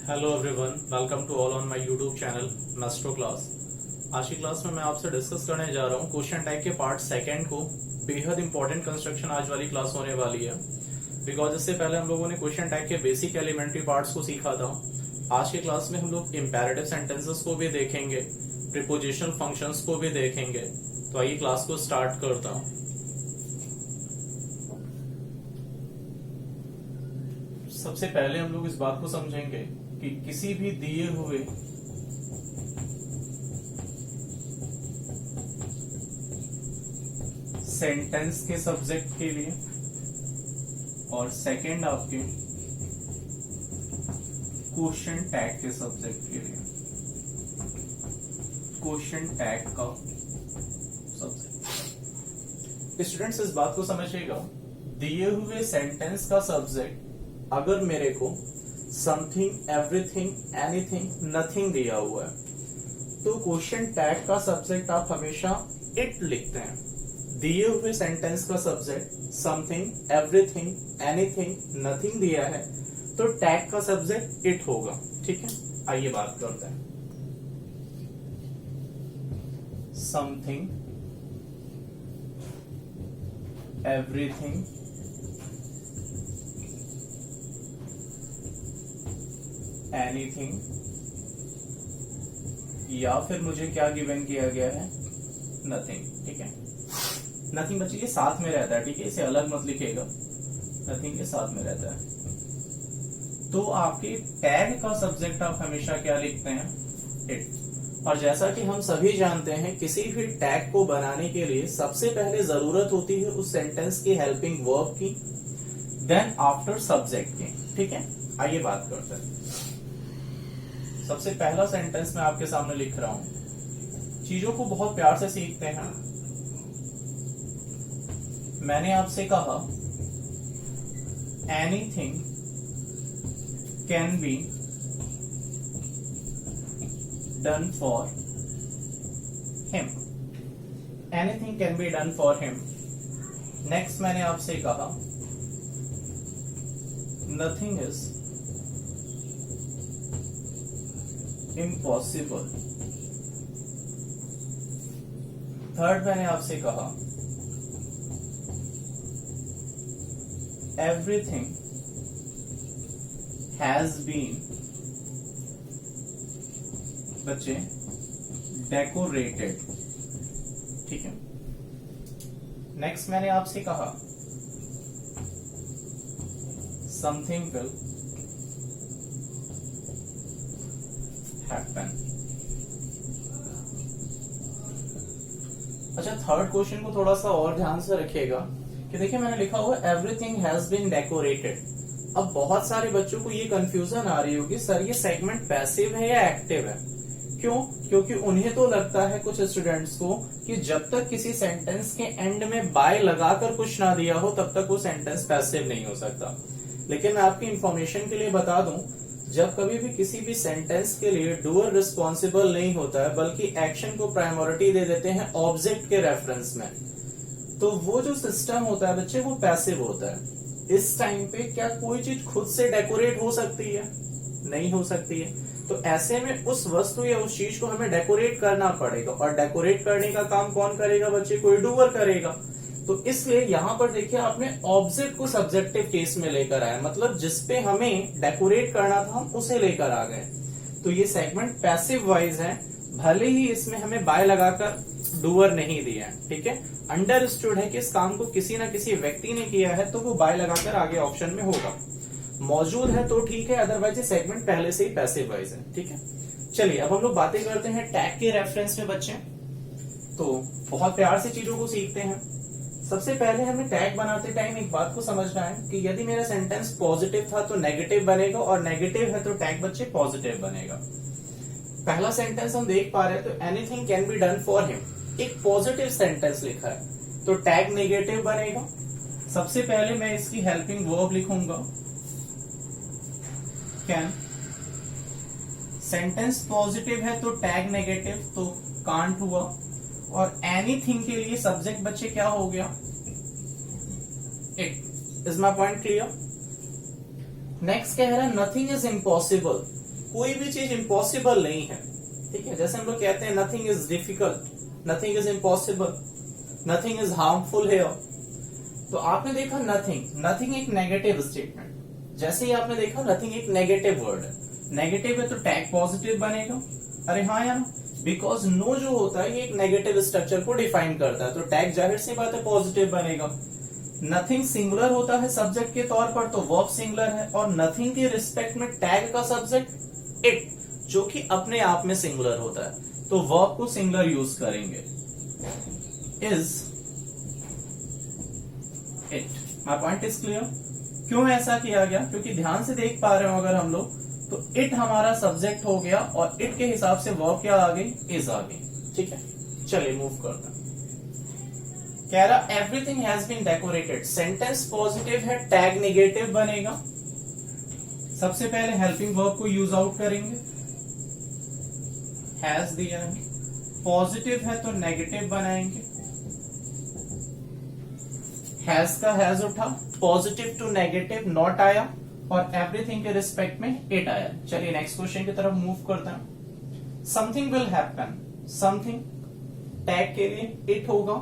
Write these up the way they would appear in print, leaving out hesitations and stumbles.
Hello everyone, welcome to all on my YouTube channel master class. आज की class में मैं आपसे डिस्कस करने जा रहा हूँ क्वेश्चन टाइप के पार्ट सेकंड को। बेहद इंपॉर्टेंट कंस्ट्रक्शन आज वाली क्लास होने वाली है, बिकॉज इससे पहले हम लोगों ने क्वेश्चन टाइप के बेसिक एलिमेंट्री पार्ट्स को सीखा था। आज की क्लास में हम लोग इंपेरेटिव सेंटेंसेस को भी देखेंगे, प्रीपोजिशनल फंक्शंस को भी देखेंगे। तो आइए क्लास को स्टार्ट करता हूँ। सबसे पहले हम लोग इस बात को समझेंगे कि किसी भी दिए हुए सेंटेंस के सब्जेक्ट के लिए और सेकंड आपके क्वेश्चन टैग के सब्जेक्ट के लिए, क्वेश्चन टैग का सब्जेक्ट। स्टूडेंट्स इस बात को समझिएगा, दिए हुए सेंटेंस का सब्जेक्ट अगर मेरे को समथिंग, एवरीथिंग, एनीथिंग, नथिंग दिया हुआ है तो क्वेश्चन टैग का सब्जेक्ट आप हमेशा इट लिखते हैं। दिए हुए सेंटेंस का subject something, everything, anything, nothing दिया है तो टैग का सब्जेक्ट इट होगा। ठीक है, आइए बात करते हैं। समथिंग, एवरीथिंग, एनीथिंग, या फिर मुझे क्या गिवन किया गया है, नथिंग। ठीक है, नथिंग बच्चे ये साथ में रहता है, ठीक है, इसे अलग मत लिखिएगा, नथिंग के साथ में रहता है। तो आपके टैग का सब्जेक्ट आप हमेशा क्या लिखते हैं, इट। और जैसा कि हम सभी जानते हैं, किसी भी टैग को बनाने के लिए सबसे पहले जरूरत होती है उस सेंटेंस की हेल्पिंग वर्ब की, देन आफ्टर सब्जेक्ट की। ठीक है, आइए बात करते हैं। सबसे पहला सेंटेंस मैं आपके सामने लिख रहा हूं। चीजों को बहुत प्यार से सीखते हैं। मैंने आपसे कहा anything can be done for him. Anything can be done for him. Next मैंने आपसे कहा नथिंग इज इम्पॉसिबल। थर्ड मैंने आपसे कहा एवरीथिंग हैज बीन बच्चे डेकोरेटेड। ठीक है, नेक्स्ट मैंने आपसे कहा समथिंग विल happen। अच्छा, थर्ड क्वेश्चन को थोड़ा सा और ध्यान से रखिएगा कि देखिए मैंने लिखा हुआ एवरीथिंग हैज बीन डेकोरेटेड। अब बहुत सारे बच्चों को ये कंफ्यूजन आ रही होगी, सर ये सेगमेंट पैसिव है या एक्टिव है? क्यों? क्योंकि उन्हें तो लगता है, कुछ स्टूडेंट्स को, कि जब तक किसी सेंटेंस के एंड में बाय लगाकर कुछ ना दिया हो तब तक वो सेंटेंस पैसिव नहीं हो सकता। लेकिन मैं आपकी इंफॉर्मेशन के लिए बता दूं, जब कभी भी किसी भी सेंटेंस के लिए डूअर रिस्पॉन्सिबल नहीं होता है बल्कि एक्शन को प्रायोरिटी दे देते हैं ऑब्जेक्ट के रेफरेंस में, तो वो जो सिस्टम होता है बच्चे वो पैसिव होता है। इस टाइम पे क्या कोई चीज खुद से डेकोरेट हो सकती है? नहीं हो सकती है। तो ऐसे में उस वस्तु या उस चीज को हमें डेकोरेट करना पड़ेगा, और डेकोरेट करने का काम कौन करेगा बच्चे? कोई डूअर करेगा। तो इसलिए यहां पर देखिए आपने ऑब्जेक्ट को सब्जेक्टिव केस में लेकर आया, मतलब जिसपे हमें डेकोरेट करना था हम उसे लेकर आ गए। तो ये सेगमेंट पैसिव वाइज है, भले ही इसमें हमें बाय लगाकर डूअर नहीं दिया है। ठीक है, अंडरस्टूड है कि इस काम को किसी ना किसी व्यक्ति ने किया है तो वो बाय लगाकर आगे ऑप्शन में होगा। मौजूद है तो ठीक है, अदरवाइज ये सेगमेंट पहले से ही पैसिव वाइज है। ठीक है, चलिए अब हम लोग बातें करते हैं टैग के रेफरेंस में बच्चे। तो बहुत प्यार से चीजों को सीखते हैं। सबसे पहले हमें टैग बनाते टाइम एक बात को समझना है कि यदि मेरा सेंटेंस पॉजिटिव था तो नेगेटिव बनेगा, और नेगेटिव है तो टैग बच्चे पॉजिटिव बनेगा। पहला सेंटेंस हम देख पा रहे हैं, तो anything can be done for him, एक पॉजिटिव सेंटेंस लिखा है तो टैग नेगेटिव बनेगा। सबसे पहले मैं इसकी हेल्पिंग वर्ब लिखूंगा कैन। सेंटेंस पॉजिटिव है तो टैग नेगेटिव, तो कांट हुआ। और एनीथिंग के लिए सब्जेक्ट बच्चे क्या हो गया? It. Is my point clear? Next कह रहा है नथिंग इज इम्पॉसिबल। कोई भी चीज इम्पॉसिबल नहीं है, ठीक है। जैसे हम लोग कहते हैं nothing is difficult, nothing is impossible, nothing is harmful here. तो आपने देखा नथिंग, नथिंग एक नेगेटिव स्टेटमेंट, जैसे ही आपने देखा नथिंग एक नेगेटिव वर्ड है, नेगेटिव है तो टैग पॉजिटिव बनेगा। अरे हाँ यार, बिकॉज नो जो होता है ये एक नेगेटिव स्ट्रक्चर को डिफाइन करता है, तो टैग जाहिर सी बात है पॉजिटिव बनेगा। नथिंग सिंगुलर होता है सब्जेक्ट के तौर पर, तो वर्ब सिंगुलर है, और नथिंग के रिस्पेक्ट में टैग का सब्जेक्ट इट, जो कि अपने आप में सिंगुलर होता है, तो वर्ब को सिंगुलर यूज करेंगे, is it. My point is clear. क्यों ऐसा किया गया? क्योंकि ध्यान से देख पा रहे हो अगर हम लोग, तो इट हमारा सब्जेक्ट हो गया और इट के हिसाब से वर्ब क्या आ गई? इज आ गई, ठीक है। चलिए मूव करते हैं। कह रहा everything has been decorated, sentence positive है, टैग नेगेटिव बनेगा। सबसे पहले हेल्पिंग वर्ब को यूज आउट करेंगे, हैज दिया है, पॉजिटिव है तो नेगेटिव बनाएंगे, हैज का हैज उठा, पॉजिटिव टू नेगेटिव नॉट आया, और एवरीथिंग के रिस्पेक्ट में इट आया। चलिए नेक्स्ट क्वेश्चन की तरफ मूव करते हैं। Something will happen, something tag के लिए इट होगा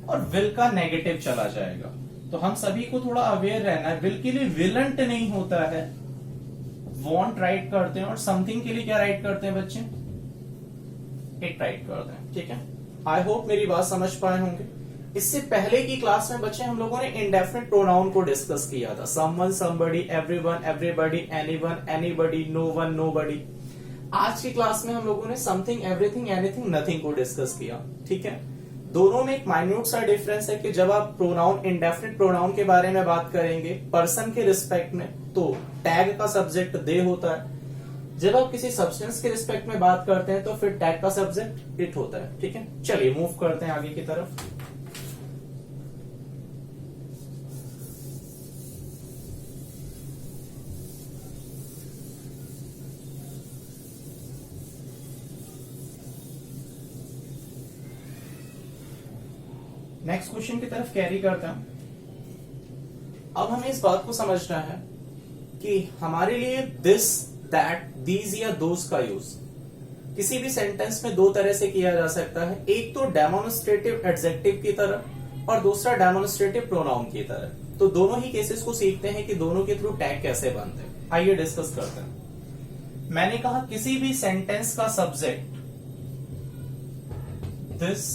और विल का नेगेटिव चला जाएगा, तो हम सभी को थोड़ा अवेयर रहना है। विल के लिए विलंट नहीं होता है, वॉन्ट राइट करते हैं, और समथिंग के लिए क्या राइट करते हैं बच्चे? इट राइट करते हैं, ठीक है। आई होप मेरी बात समझ पाए होंगे। इससे पहले की क्लास में बच्चे हम लोगों ने इंडेफिनिट प्रोनाउन को डिस्कस किया था, someone, somebody, everyone, everybody, anyone, anybody, no one, nobody. आज की क्लास में हम लोगों ने समथिंग, एवरीथिंग, एनीथिंग, नथिंग को डिस्कस किया, ठीक है। दोनों में एक माइन्यूट सा डिफरेंस है कि जब आप प्रोनाउन, इंडेफिनिट प्रोनाउन के बारे में बात करेंगे पर्सन के रिस्पेक्ट में, तो टैग का सब्जेक्ट दे होता है। जब आप किसी सब्सटेंस के रिस्पेक्ट में बात करते हैं तो फिर टैग का सब्जेक्ट इट होता है, ठीक है। चलिए मूव करते हैं आगे की तरफ। नेक्स्ट क्वेश्चन की तरफ कैरी करते हैं। अब हमें इस बात को समझना है कि हमारे लिए दिस, दैट, दीज या दोस का यूज किसी भी सेंटेंस में दो तरह से किया जा सकता है। एक तो डेमोन्स्ट्रेटिव एडजेक्टिव की तरह और दूसरा डेमोन्स्ट्रेटिव प्रोनाउन की तरह। तो दोनों ही केसेस को सीखते हैं कि दोनों के थ्रू टैग कैसे बनते हैं। आइए डिस्कस करते हैं। मैंने कहा किसी भी सेंटेंस का सब्जेक्ट दिस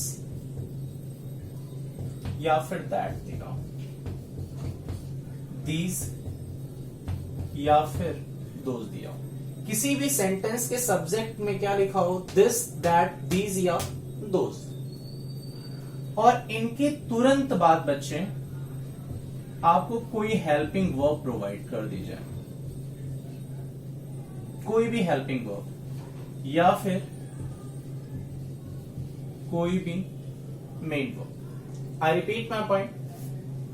या फिर दैट दिया, दीज या फिर दोज दिया। किसी भी सेंटेंस के सब्जेक्ट में क्या लिखा हो? दिस, दैट, दीज या दोज। और इनके तुरंत बाद बच्चे आपको कोई हेल्पिंग वर्ब प्रोवाइड कर दी जाए, कोई भी हेल्पिंग वर्ब या फिर कोई भी main verb. I repeat my point,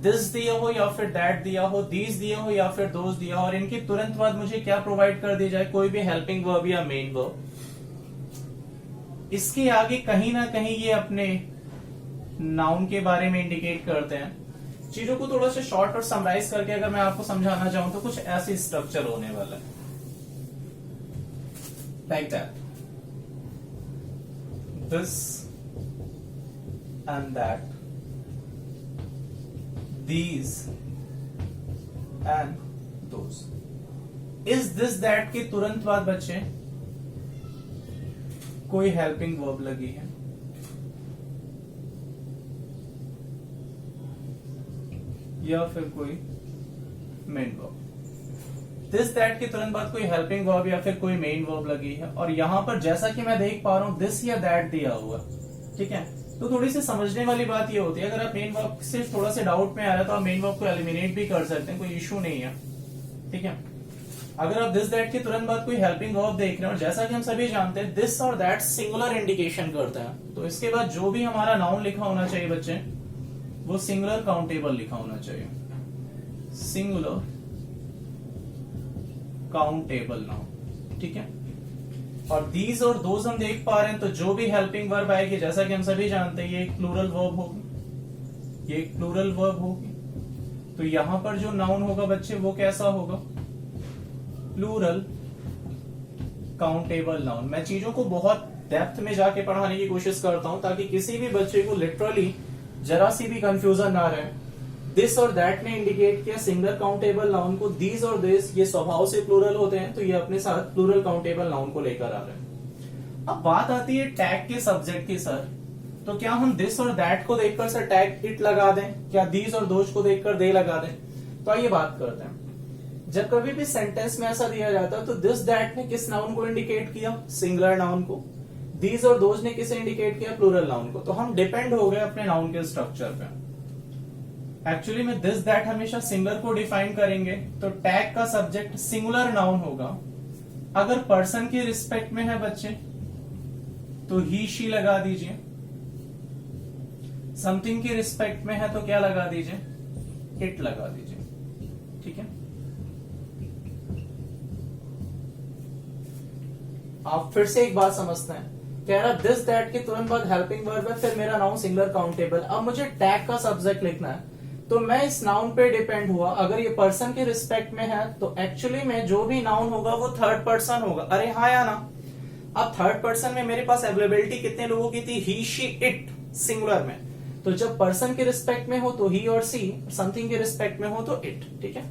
this दिया हो या फिर दैट दिया हो, दीज दिया हो या फिर दोज दिया हो, और इनके तुरंत बाद मुझे क्या प्रोवाइड कर दी जाए? कोई भी हेल्पिंग वर्ब या मेन वर्ब। इसके आगे कहीं ना कहीं ये अपने नाउन के बारे में इंडिकेट करते हैं। चीजों को थोड़ा सा शॉर्ट और समराइज करके अगर मैं आपको समझाना चाहूं तो कुछ ऐसी स्ट्रक्चर होने वाला है, like that, this and that, these and those। इस दिस दैट के तुरंत बाद बच्चे कोई हेल्पिंग वर्ब लगी है, या फिर कोई मेन वर्ब। दिस दैट के तुरंत बाद कोई हेल्पिंग वर्ब या फिर कोई मेन वर्ब लगी है, और यहां पर जैसा कि मैं देख पा रहा हूं दिस या दैट दिया हुआ, ठीक है। तो थोड़ी सी समझने वाली बात ये होती है, अगर आप मेन वर्ब से थोड़ा सा डाउट में आ रहा है तो आप मेन वर्ब को एलिमिनेट भी कर सकते हैं, कोई इशू नहीं है, ठीक है। अगर आप दिस दैट के तुरंत बाद कोई हेल्पिंग वर्ब देख रहे हैं, और जैसा कि हम सभी जानते हैं दिस और दैट सिंगुलर इंडिकेशन करते हैं, तो इसके बाद जो भी हमारा नाउन लिखा होना चाहिए बच्चे, वो सिंगुलर काउंटेबल लिखा होना चाहिए, सिंगुलर काउंटेबल नाउन, ठीक है। और दीज और दोज हम देख पा रहे हैं, तो जो भी हेल्पिंग वर्ब आएगी, जैसा कि हम सभी जानते हैं ये एक प्लूरल वर्ब होगी, ये एक प्लूरल वर्ब होगी, तो यहां पर जो नाउन होगा बच्चे वो कैसा होगा? Plural countable noun. मैं चीजों को बहुत डेप्थ में जाके पढ़ाने की कोशिश करता हूं ताकि किसी भी बच्चे को लिटरली जरा सी भी कंफ्यूजन ना रहे। दिस और दैट ने इंडिकेट किया सिंगुलर काउंटेबल नाउन को, दीज और दिस ये स्वभाव से प्लूरल होते हैं, तो ये अपने साथ प्लूरल काउंटेबल नाउन को लेकर आ रहे हैं। अब बात आती है टैग के सब्जेक्ट की। सर तो क्या हम दिस और दैट को देखकर सर टैग इट लगा दें, क्या दीज और दोज को देखकर दे लगा दें? तो आइए बात करते हैं। जब कभी भी सेंटेंस में ऐसा दिया जाता है तो दिस दैट ने किस नाउन को इंडिकेट किया? सिंगुलर नाउन को। दीज और दोज ने किसे इंडिकेट किया? प्लूरल नाउन को। तो हम डिपेंड हो गए अपने नाउन के स्ट्रक्चर पे। एक्चुअली में दिस दैट हमेशा सिंगुलर को डिफाइन करेंगे, तो टैग का सब्जेक्ट सिंगुलर नाउन होगा। अगर पर्सन के रिस्पेक्ट में है बच्चे तो ही शी लगा दीजिए, समथिंग के रिस्पेक्ट में है तो क्या लगा दीजिए? इट लगा दीजिए। ठीक है, आप फिर से एक बात समझते हैं। कह रहा दिस दैट के तुरंत बाद हेल्पिंग वर्ब है, फिर मेरा नाउन सिंगुलर काउंटेबल। अब मुझे टैग का सब्जेक्ट लिखना है तो मैं इस नाउन पे डिपेंड हुआ। अगर ये पर्सन के रिस्पेक्ट में है तो एक्चुअली में जो भी नाउन होगा वो थर्ड पर्सन होगा। अरे हाँ या ना? अब थर्ड पर्सन में मेरे पास अवेलेबिलिटी कितने लोगों की थी? ही शी इट सिंगुलर में। तो जब पर्सन के रिस्पेक्ट में हो तो ही और सी, समथिंग के रिस्पेक्ट में हो तो इट। ठीक है,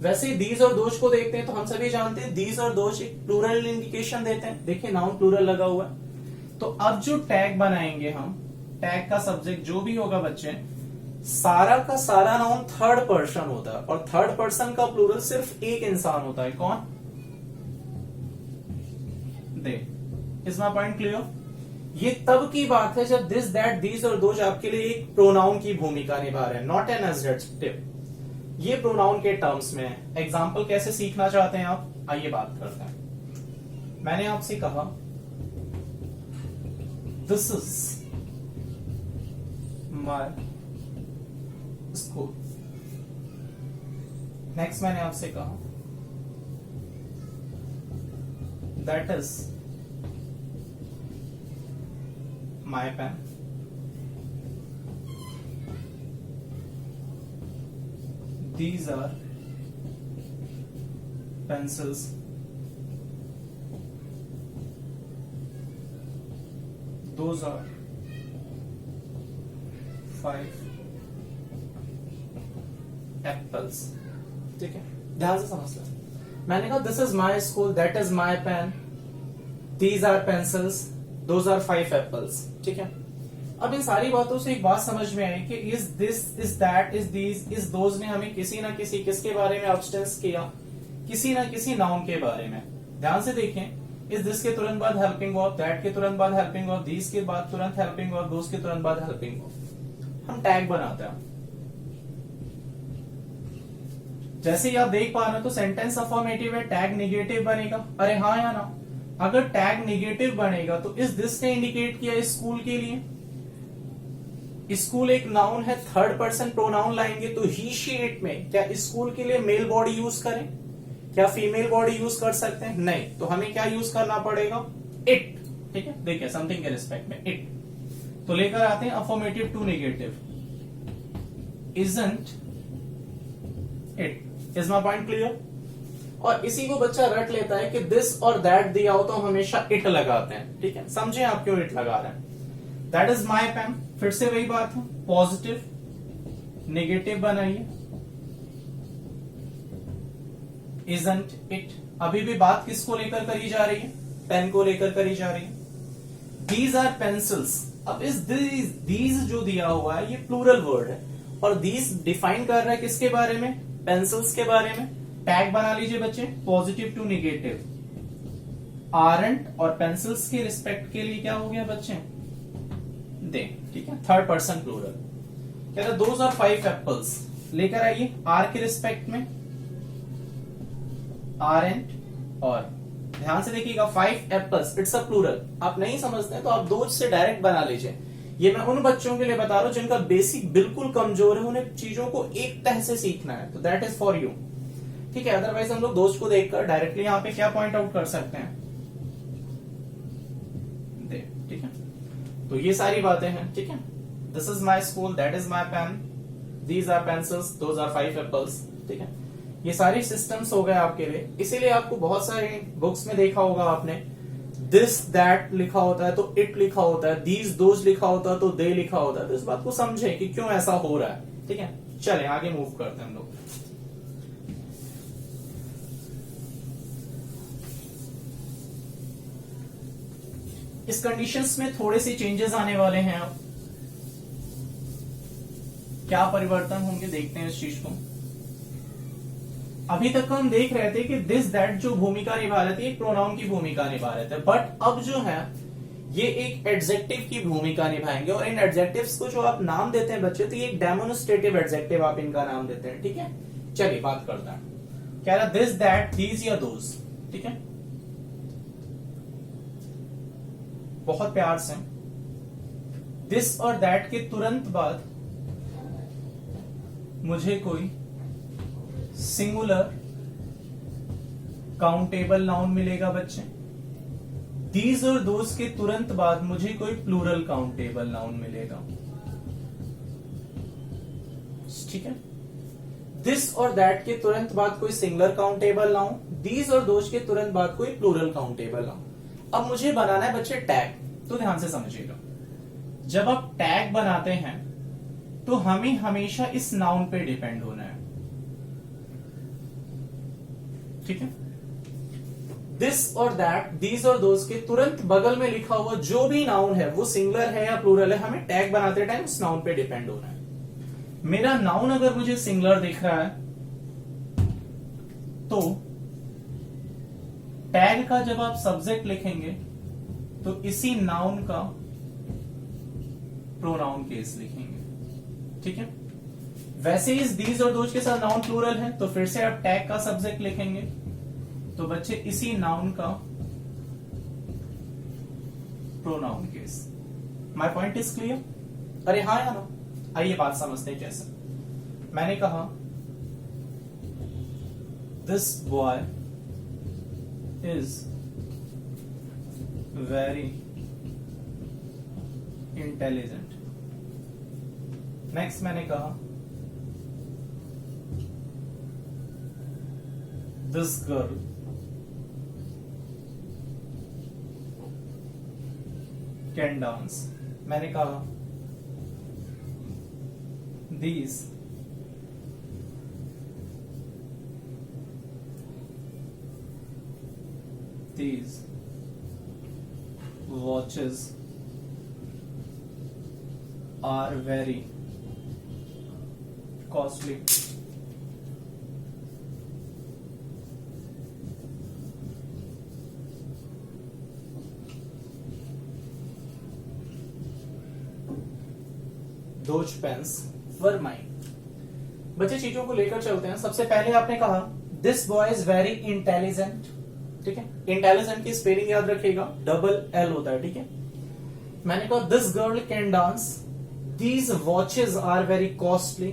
वैसे ही दीज और दोज को देखते हैं तो हम सभी जानते हैं दीज और दोज एक प्लूरल इंडिकेशन देते हैं। देखिए नाउन प्लूरल लगा हुआ है। तो अब जो टैग बनाएंगे हम, टैग का सब्जेक्ट जो भी होगा बच्चे, सारा का सारा नाउन थर्ड पर्सन होता है, और थर्ड पर्सन का प्लूरल सिर्फ एक इंसान होता है। कौन? They. Is my point clear? ये तब की बात है जब दिस दैट दीज और दोज आपके लिए एक प्रोनाउन की भूमिका निभा रहे हैं, नॉट एन एडजेक्टिव। ये प्रोनाउन के टर्म्स में है। एग्जाम्पल कैसे सीखना चाहते हैं आप? आइए बात करते हैं। मैंने आपसे कहा this is my school. Next मैंने आपसे कहा that is my pen. These are pencils. Those are 5 apples. ठीक है, ध्यान से समझ लें। मैंने कहा this is my school, that is my pen, these are pencils, those are 5 apples. ठीक है, अब इन सारी बातों से एक बात समझ में आई कि is this, is that, is these, is those ने हमें किसी ना किसी किसके बारे में अब्सटेंस किया? किसी ना किसी नाउन के बारे में। ध्यान से देखें, इज दिस के तुरंत बाद हेल्पिंग वर्ब, दैट के तुरंत बाद हेल्पिंग वर्ब, दीज के बाद तुरंत हेल्पिंग वर्ब, दोज के तुरंत बाद हेल्पिंग वर्ब। हम टैग बनाते हैं। जैसे ही आप देख पा रहे हो तो सेंटेंस अफर्मेटिव है, टैग नेगेटिव बनेगा। अरे हाँ या ना? अगर टैग नेगेटिव बनेगा तो इस दिस ने इंडिकेट किया स्कूल के लिए। स्कूल एक नाउन है, थर्ड पर्सन प्रोनाउन लाएंगे तो ही शी इट में क्या स्कूल के लिए मेल बॉडी यूज करें? क्या फीमेल बॉडी यूज कर सकते हैं? नहीं। तो हमें क्या यूज करना पड़ेगा? इट। ठीक है, देखिए समथिंग के रिस्पेक्ट में इट। तो लेकर आते हैं affirmative to negative, isn't it. Is my point clear? और इसी को बच्चा रट लेता है कि दिस और दैट दिया हो तो हम हमेशा इट लगाते हैं। ठीक है, समझे आप क्यों इट लगा रहे हैं? दैट इज माई पेन, फिर से वही बात है, पॉजिटिव नेगेटिव बनाइए, इजंट इट। अभी भी बात किसको लेकर करी जा रही है? पेन को लेकर करी जा रही है। These are pencils. अब इस दीज जो दिया हुआ है ये प्लूरल वर्ड है, और दीज डिफाइन कर रहा है किसके बारे में? पेंसिल्स के बारे में। टैग बना लीजिए बच्चे, पॉजिटिव टू नेगेटिव। आरंट और पेंसिल्स के रिस्पेक्ट के लिए क्या हो गया बच्चे? दे। ठीक है, थर्ड पर्सन प्लूरल। कह रहा दोज आर 5 एप्पल्स। लेकर आइए आर के रिस्पेक्ट में आरंट, और ध्यान से देखिएगा 5 एप्पल्स, इट्स अ प्लूरल। आप नहीं समझते हैं तो आप दोज से डायरेक्ट बना लीजिए। ये मैं उन बच्चों के लिए बता रहा हूं जिनका बेसिक बिल्कुल कमजोर है, उन्हें चीजों को एक तह से सीखना है, तो दैट इज फॉर यू। ठीक है, अदरवाइज हम लोग दोस्त को देखकर डायरेक्टली यहाँ पे क्या पॉइंट आउट कर सकते हैं? दे। ठीक है, तो ये सारी बातें हैं। ठीक है, this is my school, that is my pen, these are pencils, those are 5 apples. ठीक है, ये सारे सिस्टम्स हो गए आपके लिए, इसीलिए आपको बहुत सारे बुक्स में देखा होगा आपने, दिस दैट लिखा होता है तो इट लिखा होता है, दीज दोज लिखा होता है तो दे लिखा होता है। तो इस बात को समझे कि क्यों ऐसा हो रहा है। ठीक है, चले आगे मूव करते हैं हम लोग। इस कंडीशंस में थोड़े से चेंजेस आने वाले हैं। अब क्या परिवर्तन होंगे देखते हैं इस चीज को। अभी तक हम देख रहे थे कि दिस दैट जो भूमिका निभा रहे थे एक प्रोनाउन की भूमिका निभा रहे थे, बट अब जो है ये एक एडजेक्टिव की भूमिका निभाएंगे। और इन एडजेक्टिव्स को जो आप नाम देते हैं बच्चे, तो ये एक डेमोन्स्ट्रेटिव एडजेक्टिव आप इनका नाम देते हैं। ठीक है, चलिए बात करते हैं। कह रहा दिस दैट दीज या दोज। ठीक है, बहुत प्यार से दिस और दैट के तुरंत बाद मुझे कोई सिंगुलर काउंटेबल नाउन मिलेगा बच्चे। दीज और दोज के तुरंत बाद मुझे कोई प्लूरल काउंटेबल नाउन मिलेगा। ठीक है, दिस और दैट के तुरंत बाद कोई सिंगुलर काउंटेबल नाउन, दीज और दोज के तुरंत बाद कोई प्लूरल काउंटेबल नाउन। अब मुझे बनाना है बच्चे टैग, तो ध्यान से समझिएगा। जब आप टैग बनाते हैं तो हमें हमेशा इस नाउन पे डिपेंड होना है। ठीक है, दिस और दैट, दीज और दोज के तुरंत बगल में लिखा हुआ जो भी नाउन है वो सिंगुलर है या प्लूरल है, हमें टैग बनाते टाइम उस नाउन पे डिपेंड होना है। मेरा नाउन अगर मुझे सिंगुलर दिख रहा है तो टैग का जब आप सब्जेक्ट लिखेंगे तो इसी नाउन का प्रोनाउन केस लिखेंगे। ठीक है, वैसे इस दीज और दोज के साथ नाउन प्लूरल है तो फिर से आप टैग का सब्जेक्ट लिखेंगे, तो बच्चे इसी नाउन का pronoun case. My point is clear? अरे हाँ या ना? आइए बात समझते हैं कैसे। मैंने कहा this boy is very intelligent. Next मैंने कहा दिस गर्ल कैन डांस। मैंने कहा these watches are very costly। Those pens were mine। बच्चे चीजों को लेकर चलते हैं। सबसे पहले आपने कहा this boy is very intelligent. ठीक है, इंटेलिजेंट की स्पेलिंग याद रखिएगा, डबल एल होता है। ठीक है, मैंने कहा this girl can dance, these watches are very costly,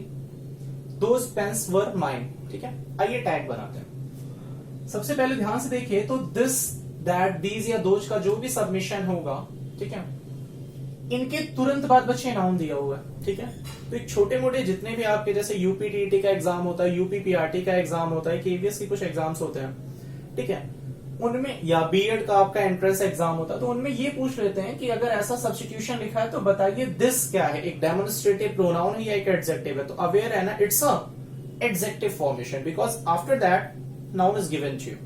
those pens were mine. ठीक है, आइए टैग बनाते हैं। सबसे पहले ध्यान से देखिए तो दिस दैट दीज या दोज का जो भी सबमिशन होगा, ठीक है, इनके तुरंत बाद बच्चे नाउन दिया हुआ है। ठीक है, तो एक छोटे मोटे जितने भी आपके जैसे यूपीटीटी का एग्जाम होता है, यूपीपीआरटी का एग्जाम होता है, केवीएस के कुछ एग्जाम्स होते हैं, ठीक है, उनमें या बीएड का आपका एंट्रेंस एग्जाम होता है, तो उनमें ये पूछ लेते हैं कि अगर ऐसा सब्स्टिट्यूशन लिखा है तो बताइए दिस क्या है, एक डेमोन्स्ट्रेटिव प्रोनाउन है या एक एडजेक्टिव है। तो अवेयर है ना, it's a adjective formation because after that noun is given to you.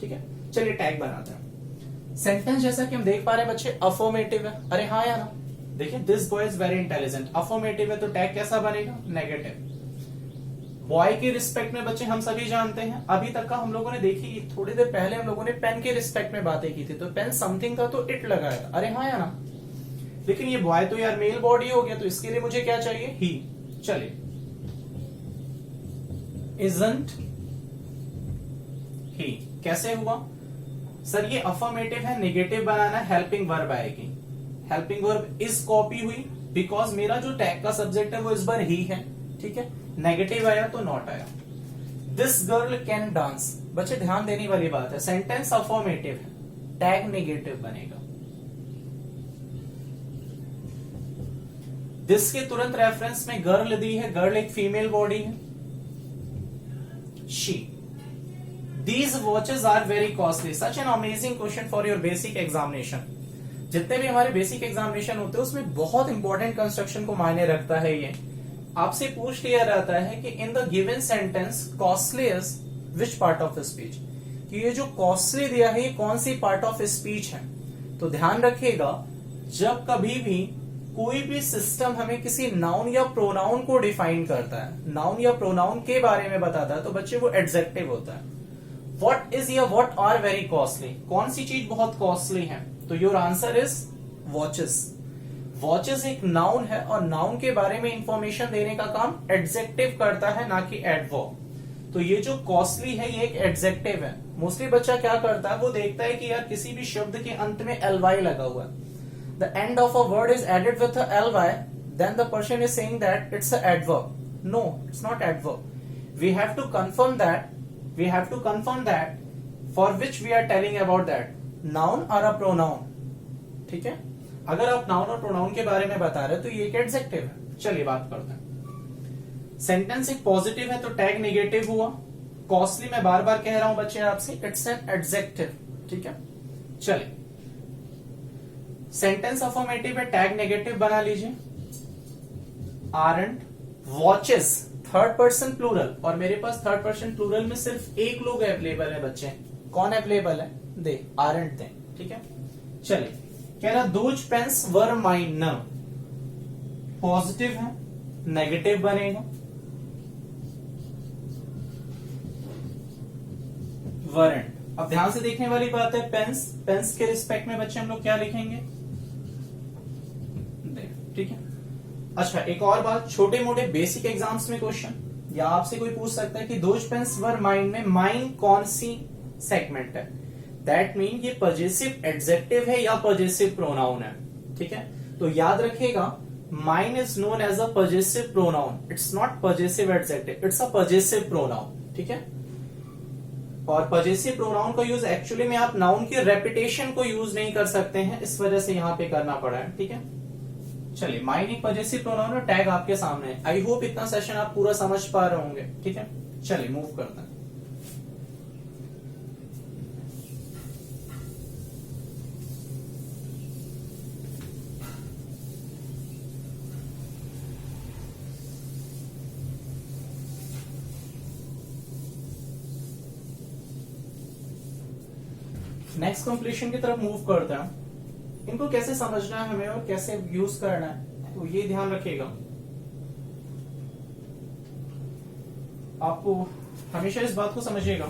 ठीक है, चलिए टैग बनाते हैं। सेंटेंस जैसा कि हम देख पा रहे हैं बच्चे अफर्मेटिव है। अरे हाँ या ना, देखिए this boy is very intelligent, affirmative है तो टैग कैसा बनेगा, नेगेटिव। बॉय के रिस्पेक्ट में बच्चे हम सभी जानते हैं, अभी तक का हम लोगों ने देखी, थोड़ी देर पहले हम लोगों ने पेन के रिस्पेक्ट में बातें की थी, तो पेन समथिंग का तो इट लगाएगा। अरे हाँ या ना, लेकिन ये बॉय तो यार मेल बॉडी हो गया, तो इसके लिए मुझे क्या चाहिए, ही। चलिए, इजंट ही कैसे हुआ सर, ये अफर्मेटिव है, नेगेटिव बनाना है, हेल्पिंग वर्ब आएगी। हेल्पिंग वर्ब इज कॉपी हुई बिकॉज मेरा जो टैग का सब्जेक्ट है वो इस बार ही है। ठीक है, नेगेटिव आया तो नॉट आया। दिस गर्ल कैन डांस, बच्चे ध्यान देने वाली बात है, सेंटेंस अफर्मेटिव है, टैग नेगेटिव बनेगा। दिस के तुरंत रेफरेंस में गर्ल दी है, गर्ल एक फीमेल बॉडी है। she. These watches are very costly. Such an amazing question for your basic examination. जितने भी हमारे बेसिक एग्जामिनेशन होते हैं उसमें बहुत इंपॉर्टेंट कंस्ट्रक्शन को मायने रखता है। ये आपसे पूछ लिया जाता है कि in the given sentence costly is which part of speech, कि ये जो कॉस्टली दिया है ये कौन सी पार्ट ऑफ स्पीच है। तो ध्यान रखिएगा, जब कभी भी कोई भी सिस्टम हमें किसी नाउन या प्रोनाउन को डिफाइन करता है, नाउन या प्रोनाउन के बारे में बताता है, तो बच्चे वो एडजेक्टिव होता है। व्हाट इज या व्हाट आर वेरी कॉस्टली, कौन सी चीज बहुत कॉस्टली है, तो your answer is watches. Watches एक नाउन है और नाउन के बारे में इंफॉर्मेशन देने का काम एडजेक्टिव करता है, ना कि एडवर्ब। तो ये जो कॉस्टली है ये एक एडजेक्टिव है। मोस्टली बच्चा क्या करता है, वो देखता है कि यार किसी भी शब्द के अंत में ly लगा हुआ है, the end of a word is added with a ly, then the person is saying that it's a adverb. No, it's not adverb. We have to confirm that for which we are telling about that, noun or a pronoun. ठीक है, अगर आप noun और pronoun के बारे में बता रहे हो तो ये एक एडजेक्टिव है। चलिए बात करते हैं। सेंटेंस एक पॉजिटिव है तो टैग नेगेटिव हुआ। कॉस्टली मैं बार बार कह रहा हूं बच्चे आपसे, इट्स एन एडजेक्टिव। ठीक है, चलिए सेंटेंस अफर्मेटिव है, टैग नेगेटिव बना लीजिए। Aren't watches third person plural, और मेरे पास थर्ड पर्सन प्लूरल में सिर्फ एक लोग अवेलेबल है बच्चे। कौन अवेलेबल है, दे, आरंट दे। ठीक है, चलिए कह रहा those pens were mine, positive है, नेगेटिव बनेगा। वरंट, अब ध्यान से देखने वाली बात है, पेन्स, पेन्स के रिस्पेक्ट में बच्चे हम लोग क्या लिखेंगे, ठीक है। अच्छा, एक और बात, छोटे मोटे बेसिक एग्जाम्स में क्वेश्चन या आपसे कोई पूछ सकता है कि दोज पेन्स वर माइन में माइन कौन सी सेगमेंट है, दैट मीन ये पजेसिव एडजेक्टिव है या पजेसिव प्रोनाउन है। ठीक है, तो याद रखिएगा, mine is known as a possessive pronoun, it's not possessive adjective, it's a possessive pronoun. ठीक है, और पजेसिव प्रोनाउन का यूज एक्चुअली में आप नाउन की रेपिटेशन को यूज नहीं कर सकते हैं, इस वजह से यहां पे करना पड़ा है। ठीक है, चलिए माइन एक पजेसिव प्रोनाउन और टैग आपके सामने है। आई होप इतना सेशन आप पूरा समझ पा रहे होंगे। ठीक है, चलिए मूव करते हैं। नेक्स्ट कंप्लीशन की तरफ मूव करते हैं। इनको कैसे समझना है हमें और कैसे यूज करना है, तो ये ध्यान रखिएगा। आपको हमेशा इस बात को समझिएगा,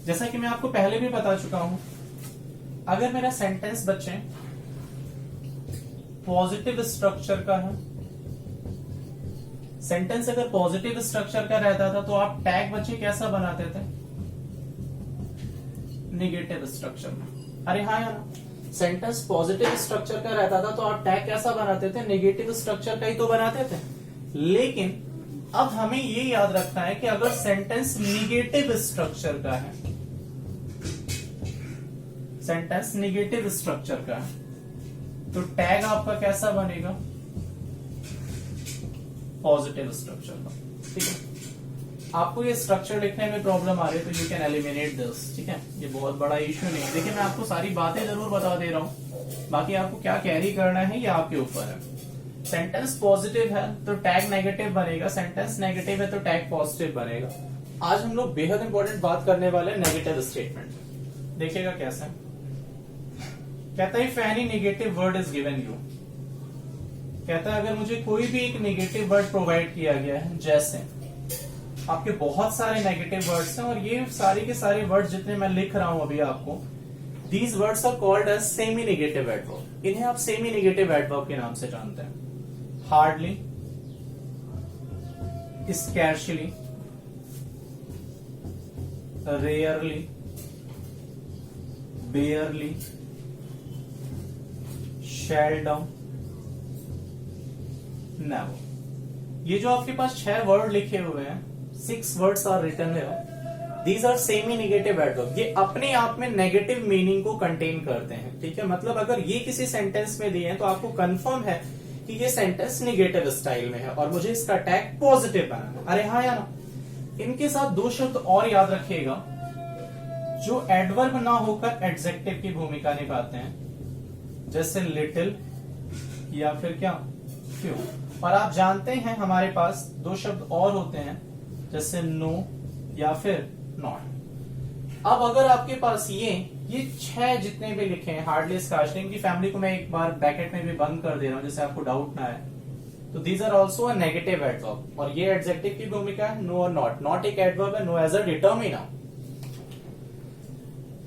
जैसा कि मैं आपको पहले भी बता चुका हूं, अगर मेरा सेंटेंस बच्चे पॉजिटिव स्ट्रक्चर का है, सेंटेंस अगर पॉजिटिव स्ट्रक्चर का रहता था तो आप टैग बच्चे कैसा बनाते थे, नेगेटिव स्ट्रक्चर में। अरे हाँ यार, सेंटेंस पॉजिटिव स्ट्रक्चर का रहता था तो आप टैग कैसा बनाते थे, नेगेटिव स्ट्रक्चर का ही तो बनाते थे। लेकिन अब हमें ये याद रखना है कि अगर सेंटेंस नेगेटिव स्ट्रक्चर का है, सेंटेंस नेगेटिव स्ट्रक्चर का है, तो टैग आपका कैसा बनेगा, पॉजिटिव स्ट्रक्चर का। ठीक है, आपको ये स्ट्रक्चर लिखने में प्रॉब्लम आ रही है तो यू कैन एलिमिनेट दिस। ठीक है, ये बहुत बड़ा इश्यू नहीं है। देखिए मैं आपको सारी बातें जरूर बता दे रहा हूं, बाकी आपको क्या कैरी करना है ये आपके ऊपर है। सेंटेंस पॉजिटिव है तो टैग नेगेटिव बनेगा, सेंटेंस नेगेटिव है तो टैग पॉजिटिव बनेगा। आज हम लोग बेहद इंपॉर्टेंट बात करने वाले हैं नेगेटिव स्टेटमेंट। देखिएगा कैसे, कहता है if any negative word is given you, कहता है अगर मुझे कोई भी एक नेगेटिव वर्ड प्रोवाइड किया गया है, जैसे आपके बहुत सारे नेगेटिव वर्ड्स हैं और ये सारे के सारे वर्ड्स जितने मैं लिख रहा हूं अभी आपको, these words are called as semi negative adverb. इन्हें आप सेमी नेगेटिव एडवर्ब के नाम से जानते हैं। Hardly, scarcely, rarely, barely, seldom, never. ये जो आपके पास 6 वर्ड लिखे हुए हैं, 6 words are written here. These are semi negative adverb. ये अपने आप में नेगेटिव मीनिंग को कंटेन करते हैं। ठीक है, मतलब अगर ये किसी सेंटेंस में दिए हैं तो आपको कंफर्म है कि ये सेंटेंस निगेटिव स्टाइल में है और मुझे इसका टैग पॉजिटिव बनाना है। अरे हाँ या ना। इनके साथ दो शब्द और याद रखिएगा जो एडवर्ब ना होकर एडजेक्टिव की भूमिका निभाते हैं, जैसे लिटिल या फिर क्या, फ्यू। और आप जानते हैं हमारे पास दो शब्द और होते हैं जैसे नो या फिर नॉट। अब अगर आपके पास ये 6 जितने भी लिखे हैं, हार्डली स्कार्शलिंग की फैमिली को मैं एक बार ब्रैकेट में भी बंद कर दे रहा हूं जिससे आपको डाउट ना आए, तो these are also a negative adverb और ये एडजेक्टिव की भूमिका है। नो और नॉट, नॉट एक एडवर्ब है, नो एज अ डिटर्मिनर।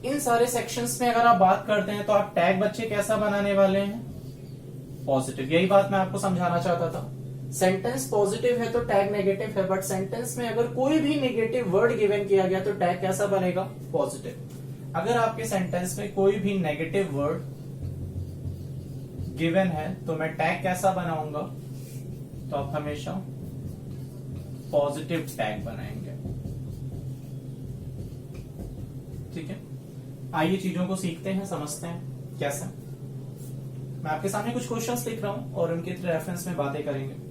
इन सारे सेक्शंस में अगर आप बात करते हैं तो आप टैग बच्चे कैसा बनाने वाले हैं, पॉजिटिव। यही बात मैं आपको समझाना चाहता था। सेंटेंस पॉजिटिव है तो टैग नेगेटिव है, बट सेंटेंस में अगर कोई भी नेगेटिव वर्ड गिवन किया गया तो टैग कैसा बनेगा, पॉजिटिव। अगर आपके सेंटेंस में कोई भी नेगेटिव वर्ड गिवन है तो मैं टैग कैसा बनाऊंगा, तो आप हमेशा पॉजिटिव टैग बनाएंगे। ठीक है, आइए चीजों को सीखते हैं, समझते हैं कैसे। मैं आपके सामने कुछ क्वेश्चंस लिख रहा हूं और उनके रेफरेंस में बातें करेंगे।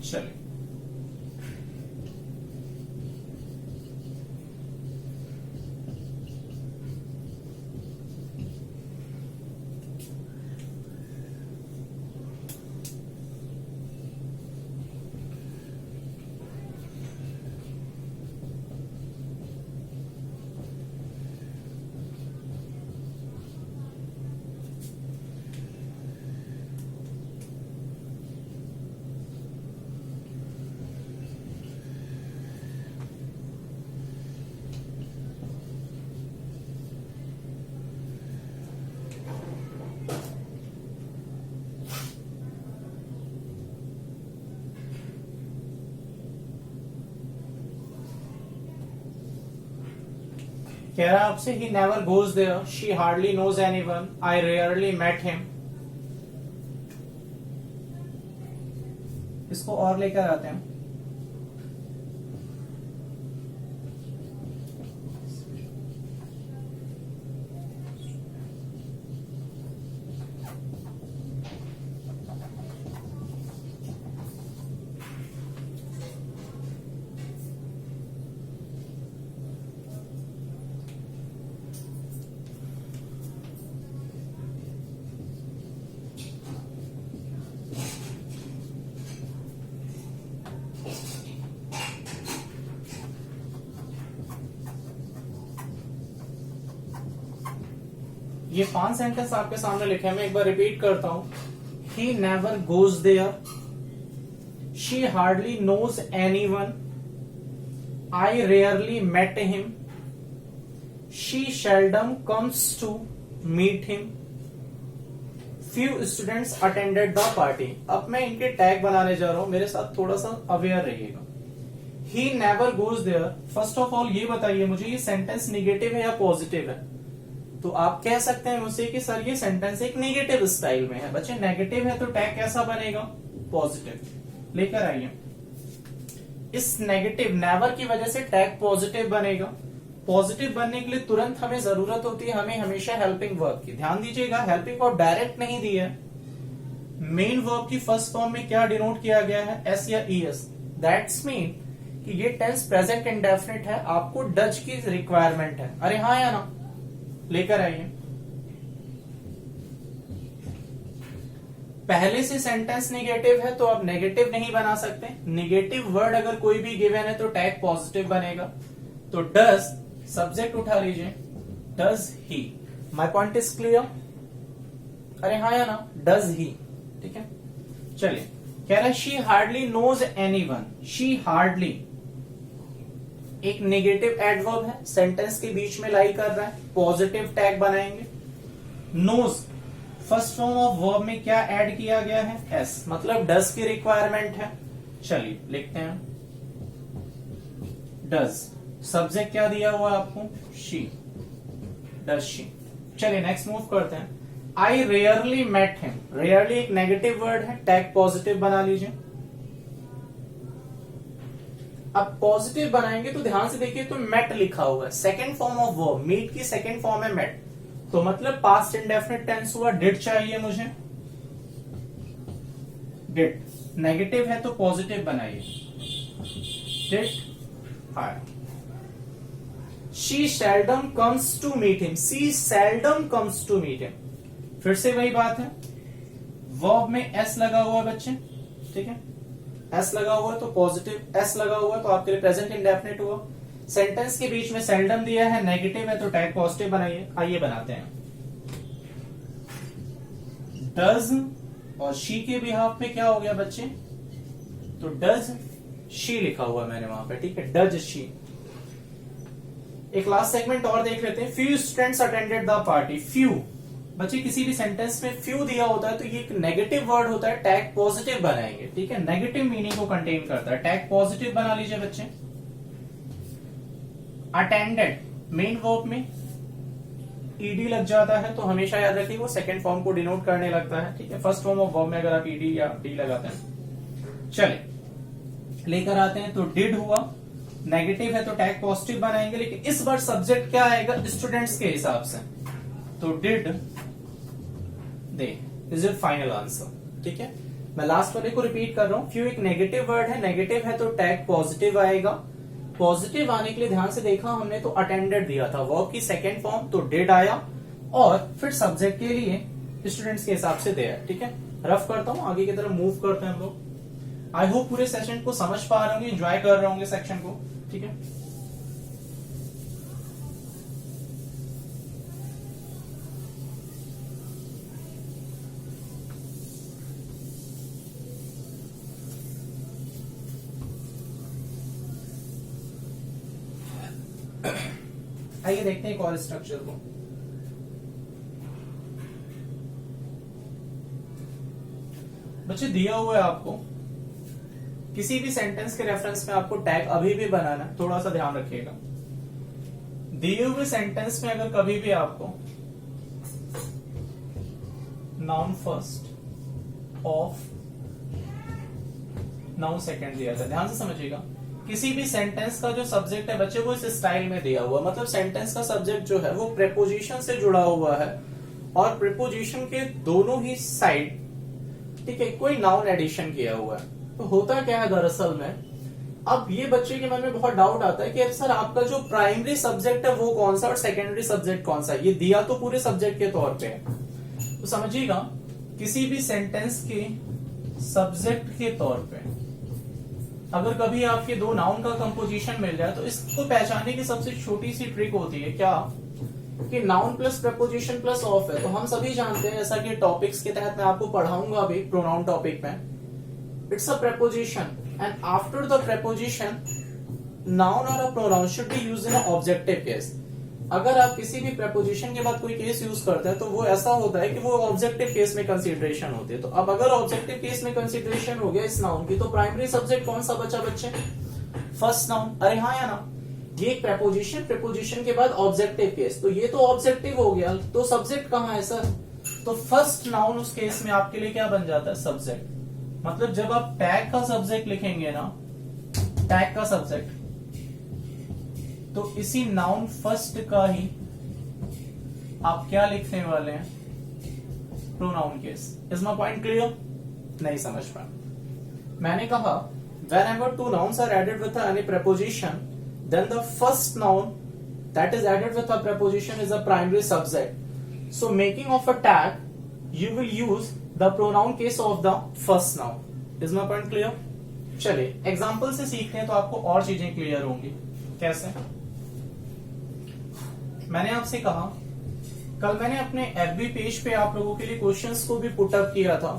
चलिए, कह रहा आपसे he never goes there, she hardly knows anyone, I rarely met him. इसको और लेकर आते हैं। ये 5 सेंटेंस आपके सामने लिखे हैं, मैं एक बार रिपीट करता हूं। He never goes there, she hardly knows anyone, I rarely met him, she seldom comes to meet him, few students attended the party. अब मैं इनके टैग बनाने जा रहा हूं, मेरे साथ थोड़ा सा अवेयर रहिएगा। He never goes there, first of all ये बताइए मुझे ये सेंटेंस निगेटिव है या पॉजिटिव है। तो आप कह सकते हैं मुझसे कि सर ये सेंटेंस एक नेगेटिव स्टाइल में है। बच्चे नेगेटिव है तो टैग कैसा बनेगा, पॉजिटिव। लेकर आइए, इस नेगेटिव नेवर की वजह से टैग पॉजिटिव बनेगा। पॉजिटिव बनने के लिए तुरंत हमें जरूरत होती है, हमें हमेशा हेल्पिंग वर्ब की। ध्यान दीजिएगा, हेल्पिंग वर्ब डायरेक्ट नहीं दी है। मेन वर्ब की फर्स्ट फॉर्म में क्या डिनोट किया गया है, एस या ईएस। दैट्स मीन कि ये टेंस प्रेजेंट इंडेफिनिट है, आपको डज की रिक्वायरमेंट है। अरे हाँ या ना, लेकर आइए। पहले से सेंटेंस नेगेटिव है तो आप नेगेटिव नहीं बना सकते। नेगेटिव वर्ड अगर कोई भी गिवन है तो टैग पॉजिटिव बनेगा। तो डज, सब्जेक्ट उठा लीजिए, does he. My point is clear. अरे हाँ या ना, डज ही। ठीक है, चलिए। कह रहा है she hardly knows anyone. She hardly एक नेगेटिव एडवर्ब है, सेंटेंस के बीच में लाई कर रहा है, पॉजिटिव टैग बनाएंगे। Knows first form of verb में क्या ऐड किया गया है, एस, मतलब डज की रिक्वायरमेंट है। चलिए लिखते हैं, डज। सब्जेक्ट क्या दिया हुआ है आपको, शी, डज शी। चलिए नेक्स्ट मूव करते हैं। I rarely met him. Rarely एक नेगेटिव वर्ड है, टैग पॉजिटिव बना लीजिए। अब पॉजिटिव बनाएंगे तो ध्यान से देखिए, तो मेट लिखा हुआ है, second form of verb, meet की सेकंड फॉर्म है मेट, तो मतलब पास्ट इंडेफिनिट टेंस हुआ, डिड चाहिए मुझे, डिड। नेगेटिव है तो पॉजिटिव बनाइए, did I. She seldom comes to meet him, she seldom comes to meet him. फिर से वही बात है, वर्ब में एस लगा हुआ है बच्चे, ठीक है, एस लगा हुआ है तो पॉजिटिव, एस लगा हुआ है तो आपके लिए प्रेजेंट इंडेफिनिट हुआ। सेंटेंस के बीच में सेल्डम दिया है, नेगेटिव है तो टैग पॉजिटिव बनाइए। आइए बनाते हैं। डज और शी के बिहाफ पे क्या हो गया बच्चे, तो डज शी लिखा हुआ है मैंने वहां पे, ठीक है, डज शी। एक लास्ट सेगमेंट और देख लेते हैं। Few students attended the party. Few बच्चे, किसी भी सेंटेंस में फ्यू दिया होता है तो ये एक नेगेटिव वर्ड होता है, टैग पॉजिटिव बनाएंगे, ठीक है, नेगेटिव मीनिंग को कंटेन करता है, टैग पॉजिटिव बना लीजिए बच्चे। अटेंडेड मेन वर्ब में ईडी लग जाता है तो हमेशा याद रखिए वो सेकंड फॉर्म को डिनोट करने लगता है, ठीक है, फर्स्ट फॉर्म ऑफ वर्ब में अगर आप ईडी या डी लगाते हैं। चले लेकर आते हैं, तो डिड हुआ, नेगेटिव है तो टैग पॉजिटिव बनाएंगे, लेकिन इस बार सब्जेक्ट क्या आएगा स्टूडेंट्स के हिसाब से, तो did they is your final answer, ठीक है। मैं लास्ट वाले को रिपीट कर रहा हूं, फ्यू एक नेगेटिव वर्ड है, नेगेटिव है तो टैग पॉजिटिव आएगा, पॉजिटिव आने के लिए ध्यान से देखा हमने तो अटेंडेड दिया था, वर्ब की सेकेंड फॉर्म तो डिड आया, और फिर सब्जेक्ट के लिए स्टूडेंट्स के हिसाब से दे, ठीक है। रफ करता हूं, आगे की तरफ मूव करते हैं हम लोग। आई होप पूरे सेशन को समझ पा रहे होंगे, एंजॉय कर रहे होंगे सेक्शन को, ठीक है। आइए देखते हैं एक और स्ट्रक्चर को। बच्चे दिया हुआ है आपको, किसी भी सेंटेंस के रेफरेंस में आपको टैग अभी भी बनाना है, थोड़ा सा ध्यान रखिएगा। दिए हुए सेंटेंस में अगर कभी भी आपको noun first of noun second दिया था, ध्यान से समझिएगा, किसी भी सेंटेंस का जो सब्जेक्ट है बच्चे वो इस स्टाइल में दिया हुआ, मतलब सेंटेंस का सब्जेक्ट जो है वो प्रेपोजिशन से जुड़ा हुआ है और प्रेपोजिशन के दोनों ही साइड, ठीक है, कोई नाउन एडिशन किया हुआ है। तो होता क्या है दरअसल में, अब ये बच्चे के मन में बहुत डाउट आता है कि सर आपका जो प्राइमरी सब्जेक्ट है वो कौन सा और सेकेंडरी सब्जेक्ट कौन सा, ये दिया तो पूरे सब्जेक्ट के तौर पे है। तो समझिएगा, किसी भी सेंटेंस के सब्जेक्ट के तौर पे अगर कभी आपके दो नाउन का कंपोजिशन मिल जाए तो इसको पहचानने की सबसे छोटी सी ट्रिक होती है क्या, कि noun plus preposition plus of है। तो हम सभी जानते हैं, जैसा कि टॉपिक्स के तहत मैं आपको पढ़ाऊंगा अभी प्रोनाउन टॉपिक में, it's a preposition and after the preposition noun or a pronoun should be used in a objective case. अगर आप किसी भी प्रपोजिशन के बाद कोई केस यूज करते हैं तो वो ऐसा होता है कि वो ऑब्जेक्टिव केस में कंसीडरेशन होती है। तो अब अगर ऑब्जेक्टिव केस में कंसीडरेशन हो गया इस नाउन की, तो प्राइमरी सब्जेक्ट कौन सा बचा बच्चे, फर्स्ट नाउन, अरे हाँ या ना, ये एक प्रपोजिशन, प्रपोजिशन के बाद ऑब्जेक्टिव केस, तो ये तो ऑब्जेक्टिव हो गया, तो सब्जेक्ट कहाँ है सर, तो फर्स्ट नाउन उस केस में आपके लिए क्या बन जाता है, सब्जेक्ट। मतलब जब आप टैग का सब्जेक्ट लिखेंगे ना, टैग का सब्जेक्ट, तो इसी नाउन फर्स्ट का ही आप क्या लिखने वाले हैं, pronoun case. Is my point clear? नहीं समझ पाए? मैंने कहा whenever two nouns are added with any preposition, then the first noun that is added with a preposition is a primary subject. So making of a tag, you will use the pronoun case of the first noun. Is my point clear? चलिए example से सीखते हैं तो आपको और चीजें clear होंगी। कैसे? मैंने आपसे कहा, कल मैंने अपने एफबी पेज पे आप लोगों के लिए क्वेश्चंस को भी पुट अप किया था,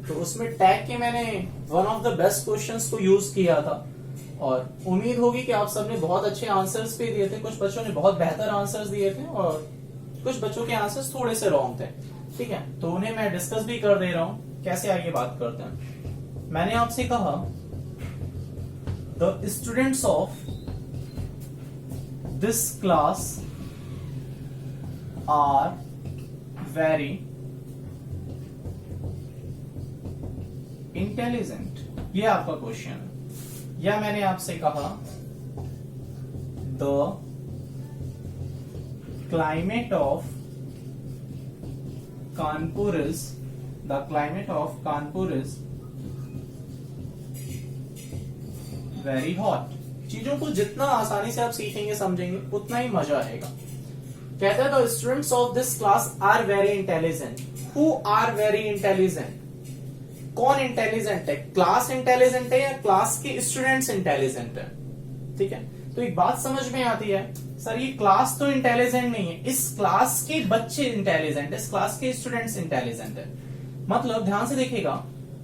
तो उसमें टैग के मैंने one of the best questions को यूज किया था और उम्मीद होगी कि आप सबने बहुत अच्छे आंसर्स भी दिए थे। कुछ बच्चों ने बहुत बेहतर आंसर्स दिए थे और कुछ बच्चों के आंसर्स थोड़े से रॉन्ग थे, ठीक है, तो उन्हें मैं डिस्कस भी कर दे रहा हूं। कैसे आगे बात करते हैं? मैंने आपसे कहा the students of this class are very intelligent, ये आपका क्वेश्चन है। या मैंने आपसे कहा the climate of Kanpur is very hot. चीजों को जितना आसानी से आप सीखेंगे समझेंगे उतना ही मजा आएगा। कहता है the students of this class are very intelligent. Who are very intelligent? कौन इंटेलिजेंट है? क्लास इंटेलिजेंट है या क्लास के स्टूडेंट्स इंटेलिजेंट है? ठीक है, तो एक बात समझ में आती है, सर ये क्लास तो इंटेलिजेंट नहीं है, इस क्लास के बच्चे इंटेलिजेंट है, इस क्लास के स्टूडेंट्स इंटेलिजेंट है। मतलब ध्यान से देखिएगा,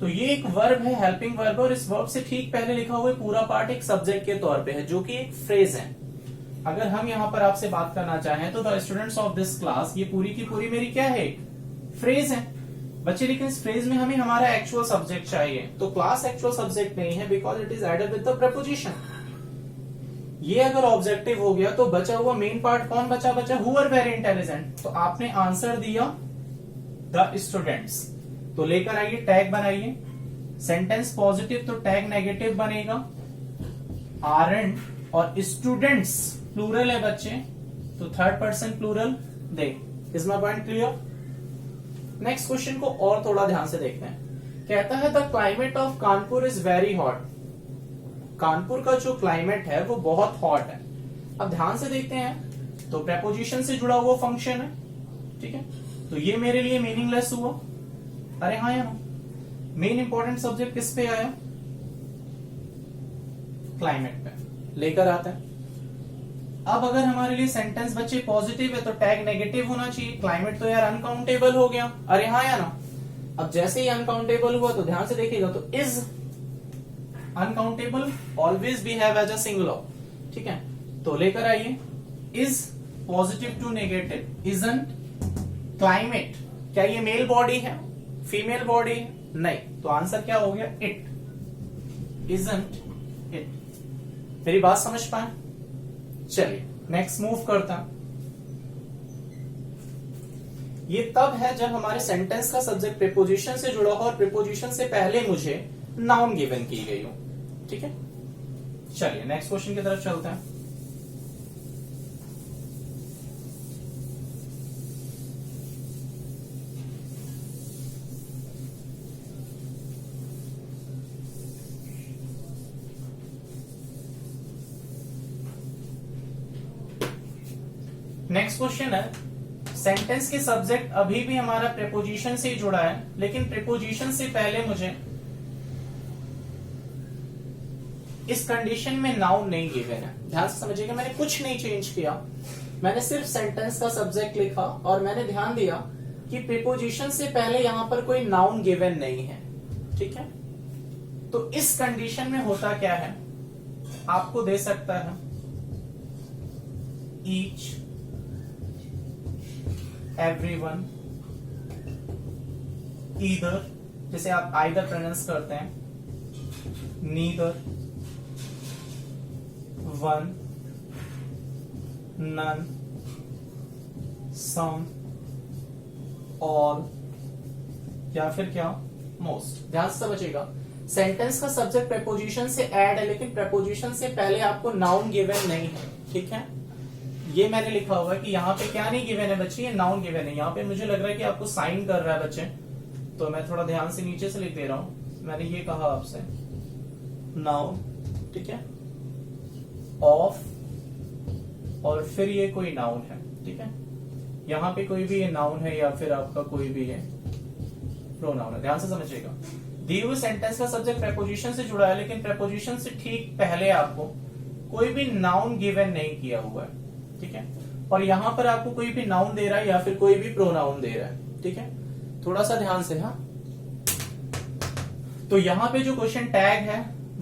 तो ये एक वर्ब है, हेल्पिंग वर्ब, और इस वर्ब से ठीक पहले लिखा हुआ पूरा पार्ट एक सब्जेक्ट के तौर पे है, जो कि एक फ्रेज है। अगर हम यहाँ पर आपसे बात करना चाहें तो the students of this class, ये पूरी की पूरी मेरी क्या है? फ्रेज है बच्चे, लेकिन इस फ्रेज में हमें हमारा एक्चुअल सब्जेक्ट चाहिए, तो क्लास एक्चुअल सब्जेक्ट नहीं है because it is added with the preposition. ये अगर ऑब्जेक्टिव हो गया तो बचा हुआ मेन पार्ट कौन बचा? Who are very intelligent. तो आपने आंसर दिया द स्टूडेंट्स, तो लेकर आइए टैग बनाइए। सेंटेंस पॉजिटिव तो टैग नेगेटिव बनेगा, आरएंड, और स्टूडेंट्स प्लूरल है बच्चे, तो third person plural they. Is my point clear? Next question को और थोड़ा ध्यान से देखते हैं। कहता है the climate of Kanpur is very hot. Kanpur का जो क्लाइमेट है वो बहुत हॉट है। अब ध्यान से देखते हैं, तो प्रेपोजिशन से जुड़ा हुआ फंक्शन है, ठीक है, तो ये मेरे लिए मीनिंगलेस हुआ। अरे हाँ या ना? मेन इंपॉर्टेंट सब्जेक्ट किस पे आया? क्लाइमेट पे लेकर आता है। अब अगर हमारे लिए सेंटेंस बच्चे पॉजिटिव है तो टैग नेगेटिव होना चाहिए। क्लाइमेट तो यार अनकाउंटेबल हो गया, अरे हाँ या ना? अब जैसे ही अनकाउंटेबल हुआ तो ध्यान से देखिएगा, तो is uncountable always behave as a singular, ठीक है, तो लेकर आइए is positive to negative, isn't climate, क्या ये मेल बॉडी है, फीमेल बॉडी है? नहीं, तो आंसर क्या हो गया? It, isn't it. मेरी बात समझ पाए? चलिए नेक्स्ट मूव करता। ये तब है जब हमारे सेंटेंस का सब्जेक्ट प्रीपोजिशन से जुड़ा हो और प्रीपोजिशन से पहले मुझे नाउन गिवन की गई हो, ठीक है। चलिए नेक्स्ट क्वेश्चन की तरफ चलते हैं। नेक्स्ट क्वेश्चन है, सेंटेंस के सब्जेक्ट अभी भी हमारा प्रीपोजिशन से ही जुड़ा है, लेकिन प्रीपोजिशन से पहले मुझे इस कंडीशन में नाउन नहीं गिवन है। ध्यान से समझिएगा, मैंने कुछ नहीं चेंज किया, मैंने सिर्फ सेंटेंस का सब्जेक्ट लिखा और मैंने ध्यान दिया कि प्रीपोजिशन से पहले यहां पर कोई नाउन गिवन नहीं है, ठीक है। तो इस कंडीशन में होता क्या है, आपको दे सकता है ईच, एवरीवन, ईदर, जैसे आप आइदर प्रोनाउंस करते हैं, नीदर, वन, नन, सम, ऑल, या फिर क्या, मोस्ट। ध्यान से समझिएगा, सेंटेंस का सब्जेक्ट प्रीपोजिशन से ऐड है, लेकिन प्रीपोजिशन से पहले आपको नाउन गिवन नहीं है, ठीक है। ये मैंने लिखा हुआ है कि यहाँ पे क्या नहीं गिवन है बच्चे, ये नाउन गिवन है। यहाँ पे मुझे लग रहा है कि आपको साइन कर रहा है बच्चे, तो मैं थोड़ा ध्यान से नीचे से लिख दे रहा हूं। मैंने ये कहा आपसे नाउन, ठीक है, ऑफ, और फिर ये कोई नाउन है, ठीक है। यहाँ पे कोई भी ये नाउन है या फिर आपका कोई भी है प्रोनाउन है। ध्यान से समझिएगा, दिए हुए सेंटेंस का सब्जेक्ट प्रीपोजिशन से जुड़ा है, लेकिन प्रीपोजिशन से ठीक पहले आपको कोई भी नाउन गिवन नहीं किया हुआ है, ठीक है। और यहां पर आपको कोई भी नाउन दे रहा है या फिर कोई भी प्रोनाउन दे रहा है, ठीक है। थोड़ा सा ध्यान से, हाँ। तो यहां पे जो क्वेश्चन टैग है,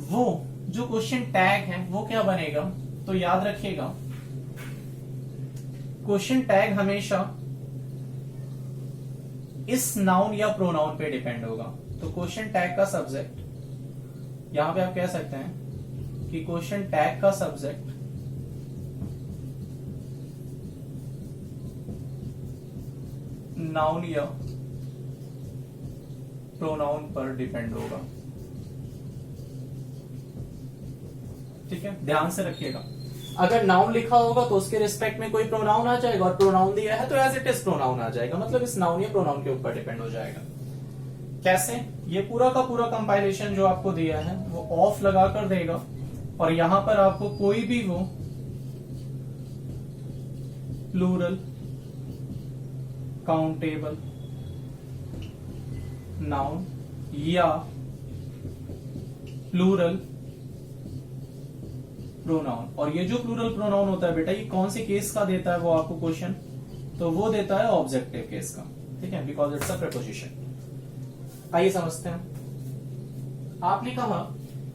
वो जो क्वेश्चन टैग है वो क्या बनेगा, तो याद रखिएगा क्वेश्चन टैग हमेशा इस नाउन या प्रोनाउन पे डिपेंड होगा। तो क्वेश्चन टैग का सब्जेक्ट, यहां पे आप कह सकते हैं कि क्वेश्चन टैग का सब्जेक्ट नाउन या प्रोनाउन पर डिपेंड होगा। ठीक है, ध्यान से रखिएगा। अगर नाउन लिखा होगा तो उसके रिस्पेक्ट में कोई प्रोनाउन आ जाएगा, और प्रोनाउन दिया है तो एज इट इज प्रोनाउन आ जाएगा, मतलब इस नाउन या प्रोनाउन के ऊपर डिपेंड हो जाएगा। कैसे? ये पूरा का पूरा कंपाइलेशन जो आपको दिया है वो ऑफ लगा कर देगा, और यहां पर आपको कोई भी वो प्लूरल काउंटेबल नाउन या प्लूरल प्रोनाउन, और ये जो प्लूरल प्रोनाउन होता है बेटा, ये कौन से केस का देता है वो आपको क्वेश्चन, तो वो देता है ऑब्जेक्टिव केस का, ठीक है, बिकॉज इट्स अ प्रीपोजिशन। आइए समझते हैं। आपने कहा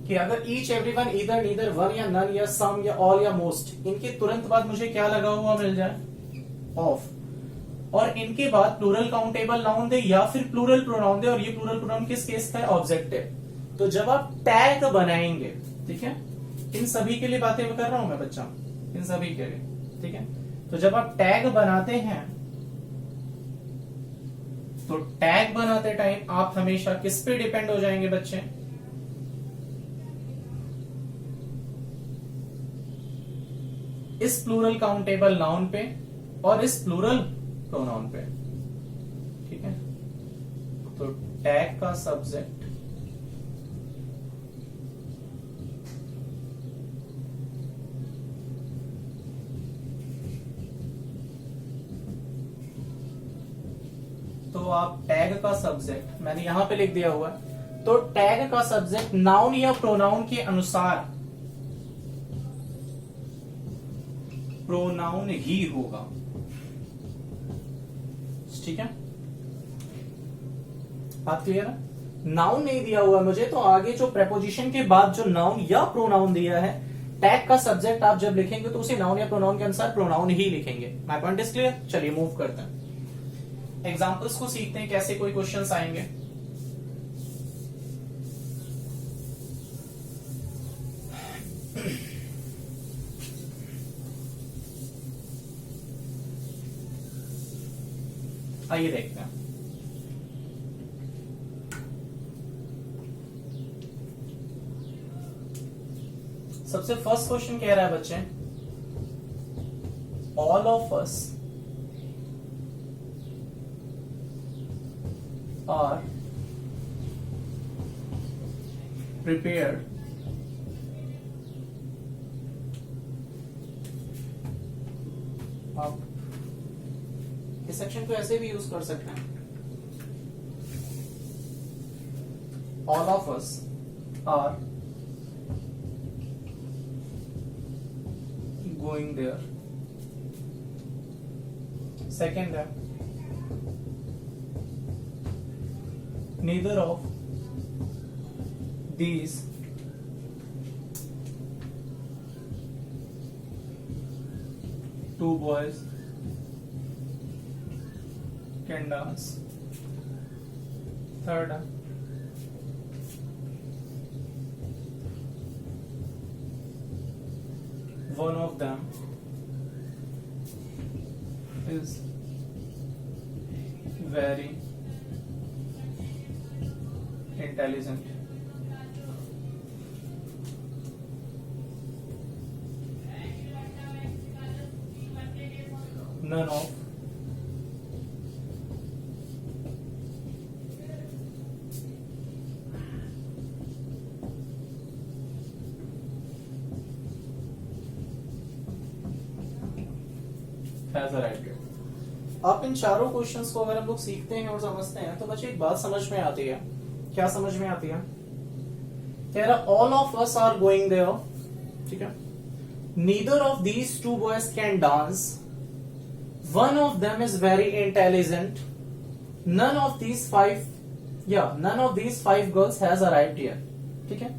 कि अगर each everyone either neither one या नन या सम या ऑल या मोस्ट, इनके तुरंत बाद मुझे क्या लगा हुआ मिल जाए, ऑफ, और इनके बाद प्लूरल काउंटेबल नाउन दे या फिर प्लूरल प्रोनाउन दे, और ये प्लूरल प्रोनाउन किस केस का है, ऑब्जेक्टिव। तो जब आप टैग बनाएंगे, ठीक है, इन सभी के लिए बातें कर रहा हूं मैं बच्चा, इन सभी के लिए, ठीक है, तो जब आप टैग बनाते हैं तो टैग बनाते टाइम आप हमेशा किस पे डिपेंड हो जाएंगे बच्चे, इस प्लूरल काउंटेबल नाउन पे और इस प्लूरल प्रोनाउन पे, ठीक है। तो टैग का सब्जेक्ट तो आप टैग का सब्जेक्ट मैंने यहां पे लिख दिया हुआ है, तो टैग का सब्जेक्ट नाउन या प्रोनाउन के अनुसार प्रोनाउन ही होगा, ठीक है, बात क्लियर है। नाउन नहीं दिया हुआ मुझे, तो आगे जो प्रेपोजिशन के बाद जो नाउन या प्रोनाउन दिया है, टैग का सब्जेक्ट आप जब लिखेंगे तो उसी नाउन या प्रोनाउन के अनुसार प्रोनाउन ही लिखेंगे। My point is clear. चलिए मूव करते हैं, एग्जाम्पल्स को सीखते हैं, कैसे कोई क्वेश्चंस आएंगे। आइए देखते हैं। सबसे फर्स्ट क्वेश्चन कह रहा है बच्चे, all of us are prepared आप इस सेक्शन को ऐसे भी यूज कर सकते हैं, all of us are going there। Second है, neither of these two boys can dance। Third, one of them is very intelligent। None of has arrived yet। आप इन चारों क्वेश्चंस को अगर हम लोग सीखते हैं और समझते हैं तो बच्चे एक बात समझ में आती है। क्या समझ में आती है? कह रहा all of us are going there, ठीक है, neither of these two boys can dance, one of them is very intelligent, none of these five girls has arrived here. ठीक है,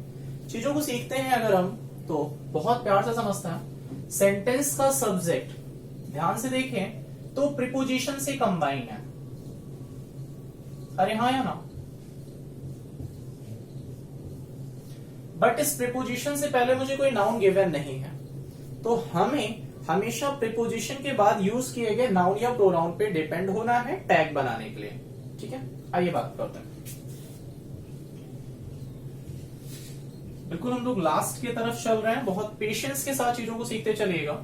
चीजों को सीखते हैं अगर हम तो बहुत प्यार से समझते हैं। सेंटेंस का सब्जेक्ट ध्यान से देखें तो प्रीपोजिशन से कंबाइन है। अरे हाँ या ना? बट इस प्रीपोजिशन से पहले मुझे कोई नाउन गिवन नहीं है, तो हमें हमेशा प्रीपोजिशन के बाद यूज किए गए नाउन या प्रोनाउन पे डिपेंड होना है टैग बनाने के लिए। ठीक है, आइए बात करते हैं। बिल्कुल हम लोग लास्ट की तरफ चल रहे हैं, बहुत पेशेंस के साथ चीजों को सीखते चलिएगा।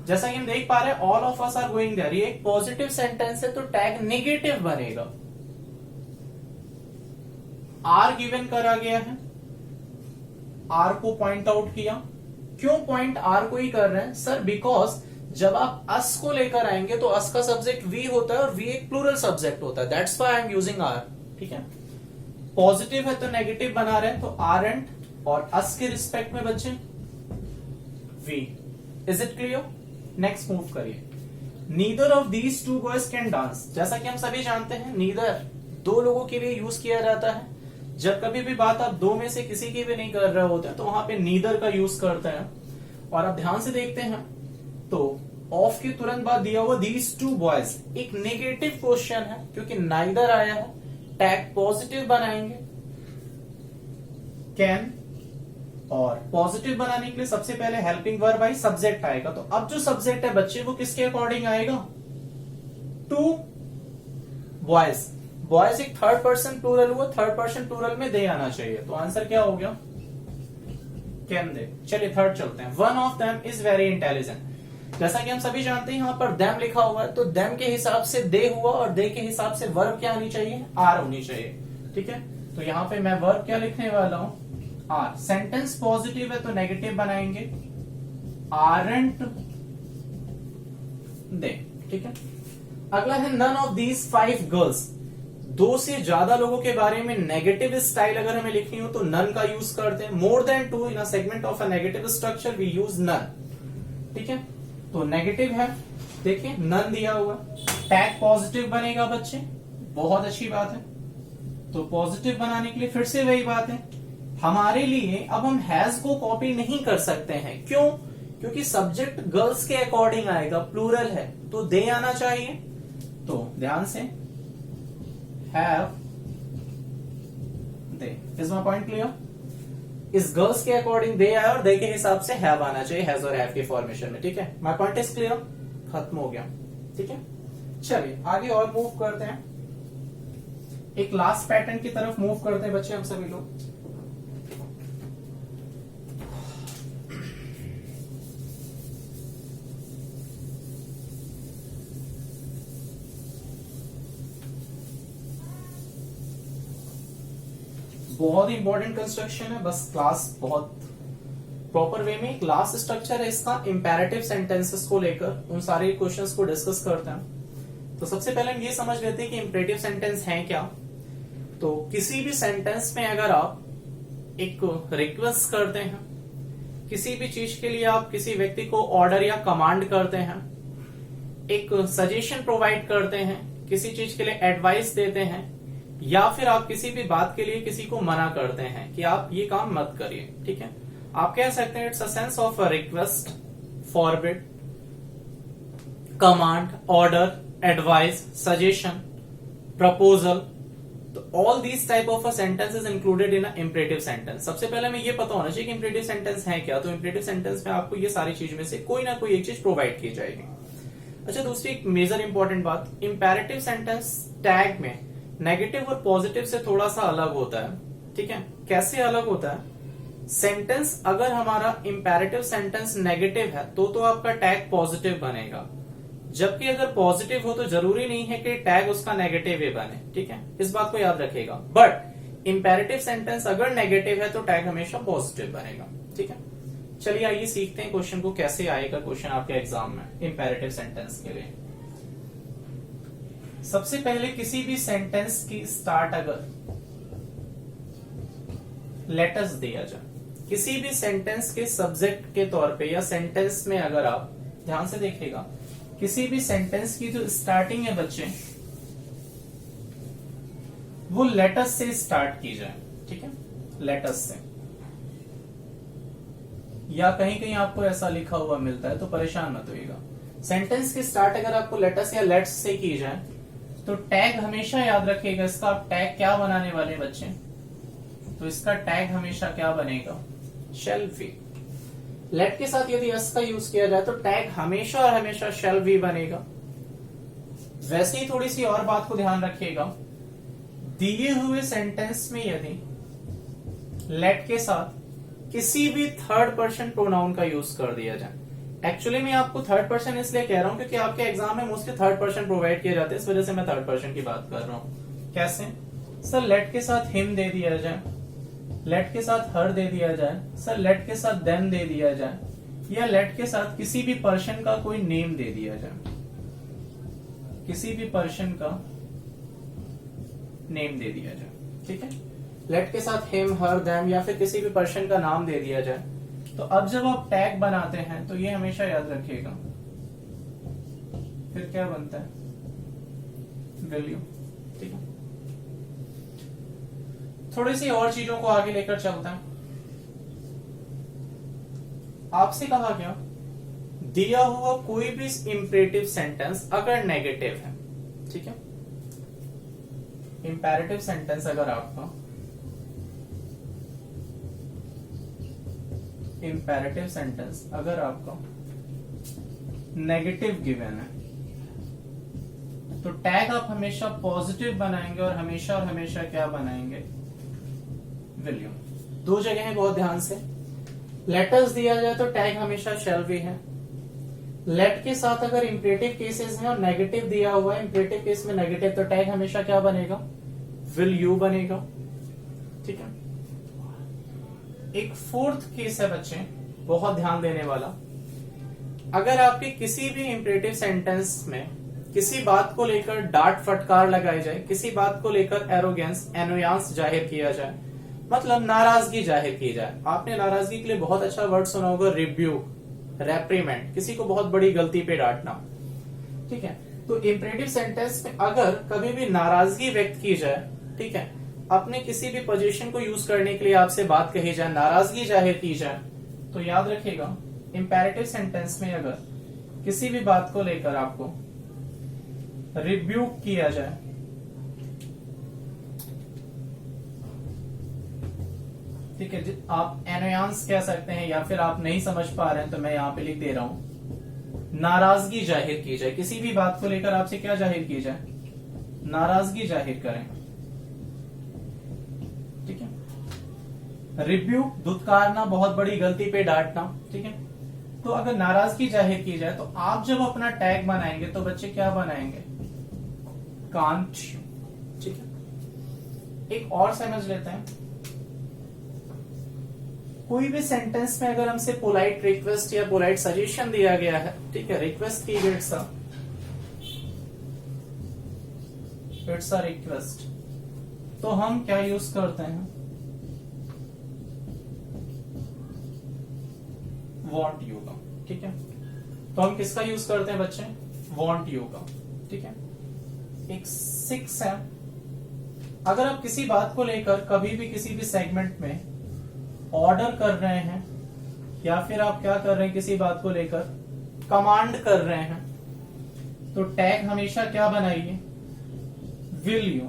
जैसा कि हम देख पा रहे हैं all of us are going there, ये एक पॉजिटिव सेंटेंस है तो टैग नेगेटिव बनेगा। आर गिवन करा गया है, आर को पॉइंट आउट किया। क्यों पॉइंट आर को ही कर रहे हैं सर? बिकॉज जब आप अस को लेकर आएंगे तो अस का सब्जेक्ट वी होता है और वी एक प्लूरल सब्जेक्ट होता है, that's why I am using are. ठीक है, पॉजिटिव है तो नेगेटिव बना रहे हैं, तो आर एंड और अस के रिस्पेक्ट में बच्चे we. Is it clear? Next move करिए। Neither of these two boys can dance. जैसा कि हम सभी जानते हैं नीदर दो लोगों के लिए यूज किया जाता है। जब कभी भी बात आप दो में से किसी की भी नहीं कर रहे होते तो वहां पे नीदर का यूज करते हैं। और आप ध्यान से देखते हैं तो ऑफ के तुरंत बाद दिया हुआ दीज टू बॉयज एक नेगेटिव क्वेश्चन है, क्योंकि नाइदर आया है, टैग पॉजिटिव बनाएंगे कैन। और पॉजिटिव बनाने के लिए सबसे पहले हेल्पिंग वर्ब आई, सब्जेक्ट आएगा। तो अब जो सब्जेक्ट है बच्चे वो किसके अकॉर्डिंग आएगा? Two boys. बॉयज एक थर्ड पर्सन प्लूरल हुआ, थर्ड पर्सन प्लूरल में दे आना चाहिए, तो आंसर क्या हो गया? Can they. चलिए थर्ड चलते हैं। One of them is very intelligent. जैसा कि हम सभी जानते हैं यहाँ पर देम लिखा हुआ है, तो देम के हिसाब से दे हुआ और दे के हिसाब से वर्ब क्या आनी चाहिए? आर होनी चाहिए। ठीक है, तो यहाँ पे मैं वर्ब क्या लिखने वाला हूं? आर। सेंटेंस पॉजिटिव है तो नेगेटिव बनाएंगे आरंट दे। ठीक है, अगला है नन ऑफ दीज 5 गर्ल्स। दो से ज्यादा लोगों के बारे में नेगेटिव स्टाइल अगर हमें लिखनी हो तो नन का यूज करते हैं। More than 2 in a segment of a negative structure we use none. ठीक है, तो नेगेटिव है, देखिए नन दिया हुआ, टैग पॉजिटिव बनेगा बच्चे, बहुत अच्छी बात है। तो पॉजिटिव बनाने के लिए फिर से वही बात है, हमारे लिए अब हम हैज को कॉपी नहीं कर सकते हैं। क्यों? क्योंकि सब्जेक्ट गर्ल्स के अकॉर्डिंग आएगा, प्लूरल है तो दे आना चाहिए। तो ध्यान से have they. Is my point clear? इस गर्ल्स के अकॉर्डिंग दे आया और दे के हिसाब से हैव आना चाहिए हैज और हैव के फॉर्मेशन में। ठीक है, माय पॉइंट इज क्लियर? खत्म हो गया। ठीक है, चलिए आगे और मूव करते हैं, एक लास्ट पैटर्न की तरफ मूव करते हैं बच्चे हम सभी लोग। बहुत ही इंपॉर्टेंट कंस्ट्रक्शन है, बस क्लास बहुत प्रॉपर वे में क्लास स्ट्रक्चर है इसका। इंपैरेटिव सेंटेंसेस को लेकर उन सारे क्वेश्चंस को डिस्कस करते हैं। तो सबसे पहले हम ये समझ लेते हैं कि इंपैरेटिव सेंटेंस है क्या। तो किसी भी सेंटेंस में अगर आप एक रिक्वेस्ट करते हैं, किसी भी चीज के लिए आप किसी व्यक्ति को ऑर्डर या कमांड करते हैं, एक सजेशन प्रोवाइड करते हैं, किसी चीज के लिए एडवाइस देते हैं, या फिर आप किसी भी बात के लिए किसी को मना करते हैं कि आप ये काम मत करिए। ठीक है, आप कह सकते हैं it's a sense of a request, forbid, command, order, advice, suggestion, proposal. तो all these type of a sentence is included in a imperative sentence. सबसे पहले हमें ये पता होना चाहिए कि इंपरेटिव सेंटेंस है क्या। तो इंपरेटिव सेंटेंस में आपको ये सारी चीज में से कोई ना कोई एक चीज प्रोवाइड की जाएगी। अच्छा, दूसरी एक मेजर इंपॉर्टेंट बात, इंपैरेटिव सेंटेंस टैग में नेगेटिव और पॉजिटिव से थोड़ा सा अलग होता है। ठीक है, कैसे अलग होता है? सेंटेंस अगर हमारा इंपैरेटिव सेंटेंस नेगेटिव है तो आपका टैग पॉजिटिव बनेगा, जबकि अगर पॉजिटिव हो तो जरूरी नहीं है कि टैग उसका नेगेटिव ही बने। ठीक है, इस बात को याद रखिएगा। बट इंपैरेटिव सेंटेंस अगर नेगेटिव है तो टैग हमेशा पॉजिटिव बनेगा। ठीक है, चलिए आइए सीखते हैं क्वेश्चन को कैसे आएगा क्वेश्चन आपके एग्जाम में इंपैरेटिव सेंटेंस के लिए। सबसे पहले किसी भी सेंटेंस की स्टार्ट अगर लेटर्स दिया जाए, किसी भी सेंटेंस के सब्जेक्ट के तौर पे या सेंटेंस में अगर आप ध्यान से देखिएगा, किसी भी सेंटेंस की जो स्टार्टिंग है बच्चे वो लेटर्स से स्टार्ट की जाए। ठीक है, लेटर्स से, या कहीं कहीं आपको ऐसा लिखा हुआ मिलता है तो परेशान मत होइएगा। सेंटेंस की स्टार्ट अगर आपको लेटर्स या लेट्स से की जाए तो टैग हमेशा याद रखिएगा, इसका आप टैग क्या बनाने वाले बच्चे? तो इसका टैग हमेशा क्या बनेगा? Shall be. लेट के साथ यदि एस का यूज किया जाए तो टैग हमेशा और हमेशा शैल बी बनेगा। वैसे ही थोड़ी सी और बात को ध्यान रखिएगा, दिए हुए सेंटेंस में यदि लेट के साथ किसी भी थर्ड पर्सन प्रोनाउन का यूज कर दिया जाए। एक्चुअली मैं आपको थर्ड पर्सन इसलिए कह रहा हूं क्योंकि आपके एग्जाम में मोस्टली थर्ड पर्सन प्रोवाइड किए जाते हैं, इस वजह से मैं थर्ड पर्सन की बात कर रहा हूं। कैसे? सर लेट के साथ हिम दे दिया जाए, लेट के साथ हर दे दिया जाए, सर लेट के साथ देम दे दिया जाए, या लेट के साथ किसी भी पर्सन का कोई नेम दे दिया जाए, किसी भी पर्सन का नेम दे दिया जाए। ठीक है, लेट के साथ हिम हर देम या फिर किसी भी पर्सन का नाम दे दिया जाए। तो अब जब आप टैग बनाते हैं तो ये हमेशा याद रखिएगा, फिर क्या बनता है? वैल्यू। ठीक है, थोड़ी सी और चीजों को आगे लेकर चलते हैं। आपसे कहा गया दिया हुआ कोई भी इंपरेटिव सेंटेंस अगर नेगेटिव है, ठीक है, इंपैरेटिव सेंटेंस अगर आपका इंपैरेटिव सेंटेंस अगर आपका नेगेटिव गिवन है तो टैग आप हमेशा पॉजिटिव बनाएंगे और हमेशा क्या बनाएंगे? वैल्यू। दो जगह है, बहुत ध्यान से। लेटर्स दिया जाए तो टैग हमेशा शैल भी है। लेट के साथ अगर इंपरेटिव केसेस हैं और नेगेटिव दिया हुआ है, इंपरेटिव केस में नेगेटिव, तो टैग हमेशा क्या बनेगा? विल यू बनेगा। ठीक है, एक फोर्थ केस है बच्चे, बहुत ध्यान देने वाला। अगर आपके किसी भी इंपरेटिव सेंटेंस में किसी बात को लेकर डांट फटकार लगाई जाए, किसी बात को लेकर एरोगेंस एनोयांस जाहिर किया जाए, मतलब नाराजगी जाहिर की जाए। आपने नाराजगी के लिए बहुत अच्छा वर्ड सुना होगा, रिब्यूक, रेप्रीमेंट, किसी को बहुत बड़ी गलती पे डांटना। ठीक है, तो इंपरेटिव सेंटेंस में अगर कभी भी नाराजगी व्यक्त की जाए, ठीक है, अपने किसी भी पोजीशन को यूज करने के लिए आपसे बात कही जाए, नाराजगी जाहिर की जाए, तो याद रखिएगा इंपैरेटिव सेंटेंस में अगर किसी भी बात को लेकर आपको रिब्यूक किया जाए, ठीक है, आप एनोयांस कह सकते हैं, या फिर आप नहीं समझ पा रहे हैं तो मैं यहां पे लिख दे रहा हूं, नाराजगी जाहिर की जाए, किसी भी बात को लेकर आपसे क्या जाहिर की जाए? नाराजगी जाहिर करें। ठीक है, रिब्यूक दुत्कारना, बहुत बड़ी गलती पे डांटना। ठीक है, तो अगर नाराजगी जाहिर की जाए तो आप जब अपना टैग बनाएंगे तो बच्चे क्या बनाएंगे? Can't you. ठीक है, एक और समझ लेते हैं। कोई भी सेंटेंस में अगर हमसे पोलाइट रिक्वेस्ट या पोलाइट सजेशन दिया गया है, ठीक है, रिक्वेस्ट की गई, इट्स अ रिक्वेस्ट, तो हम क्या यूज करते हैं? वांट यू का। ठीक है, तो हम किसका यूज करते हैं बच्चे? वांट यू का। ठीक है, एक 6 है, अगर आप किसी बात को लेकर कभी भी किसी भी सेगमेंट में ऑर्डर कर रहे हैं, या फिर आप क्या कर रहे हैं, किसी बात को लेकर कमांड कर रहे हैं, तो टैग हमेशा क्या बनाइए? Will you.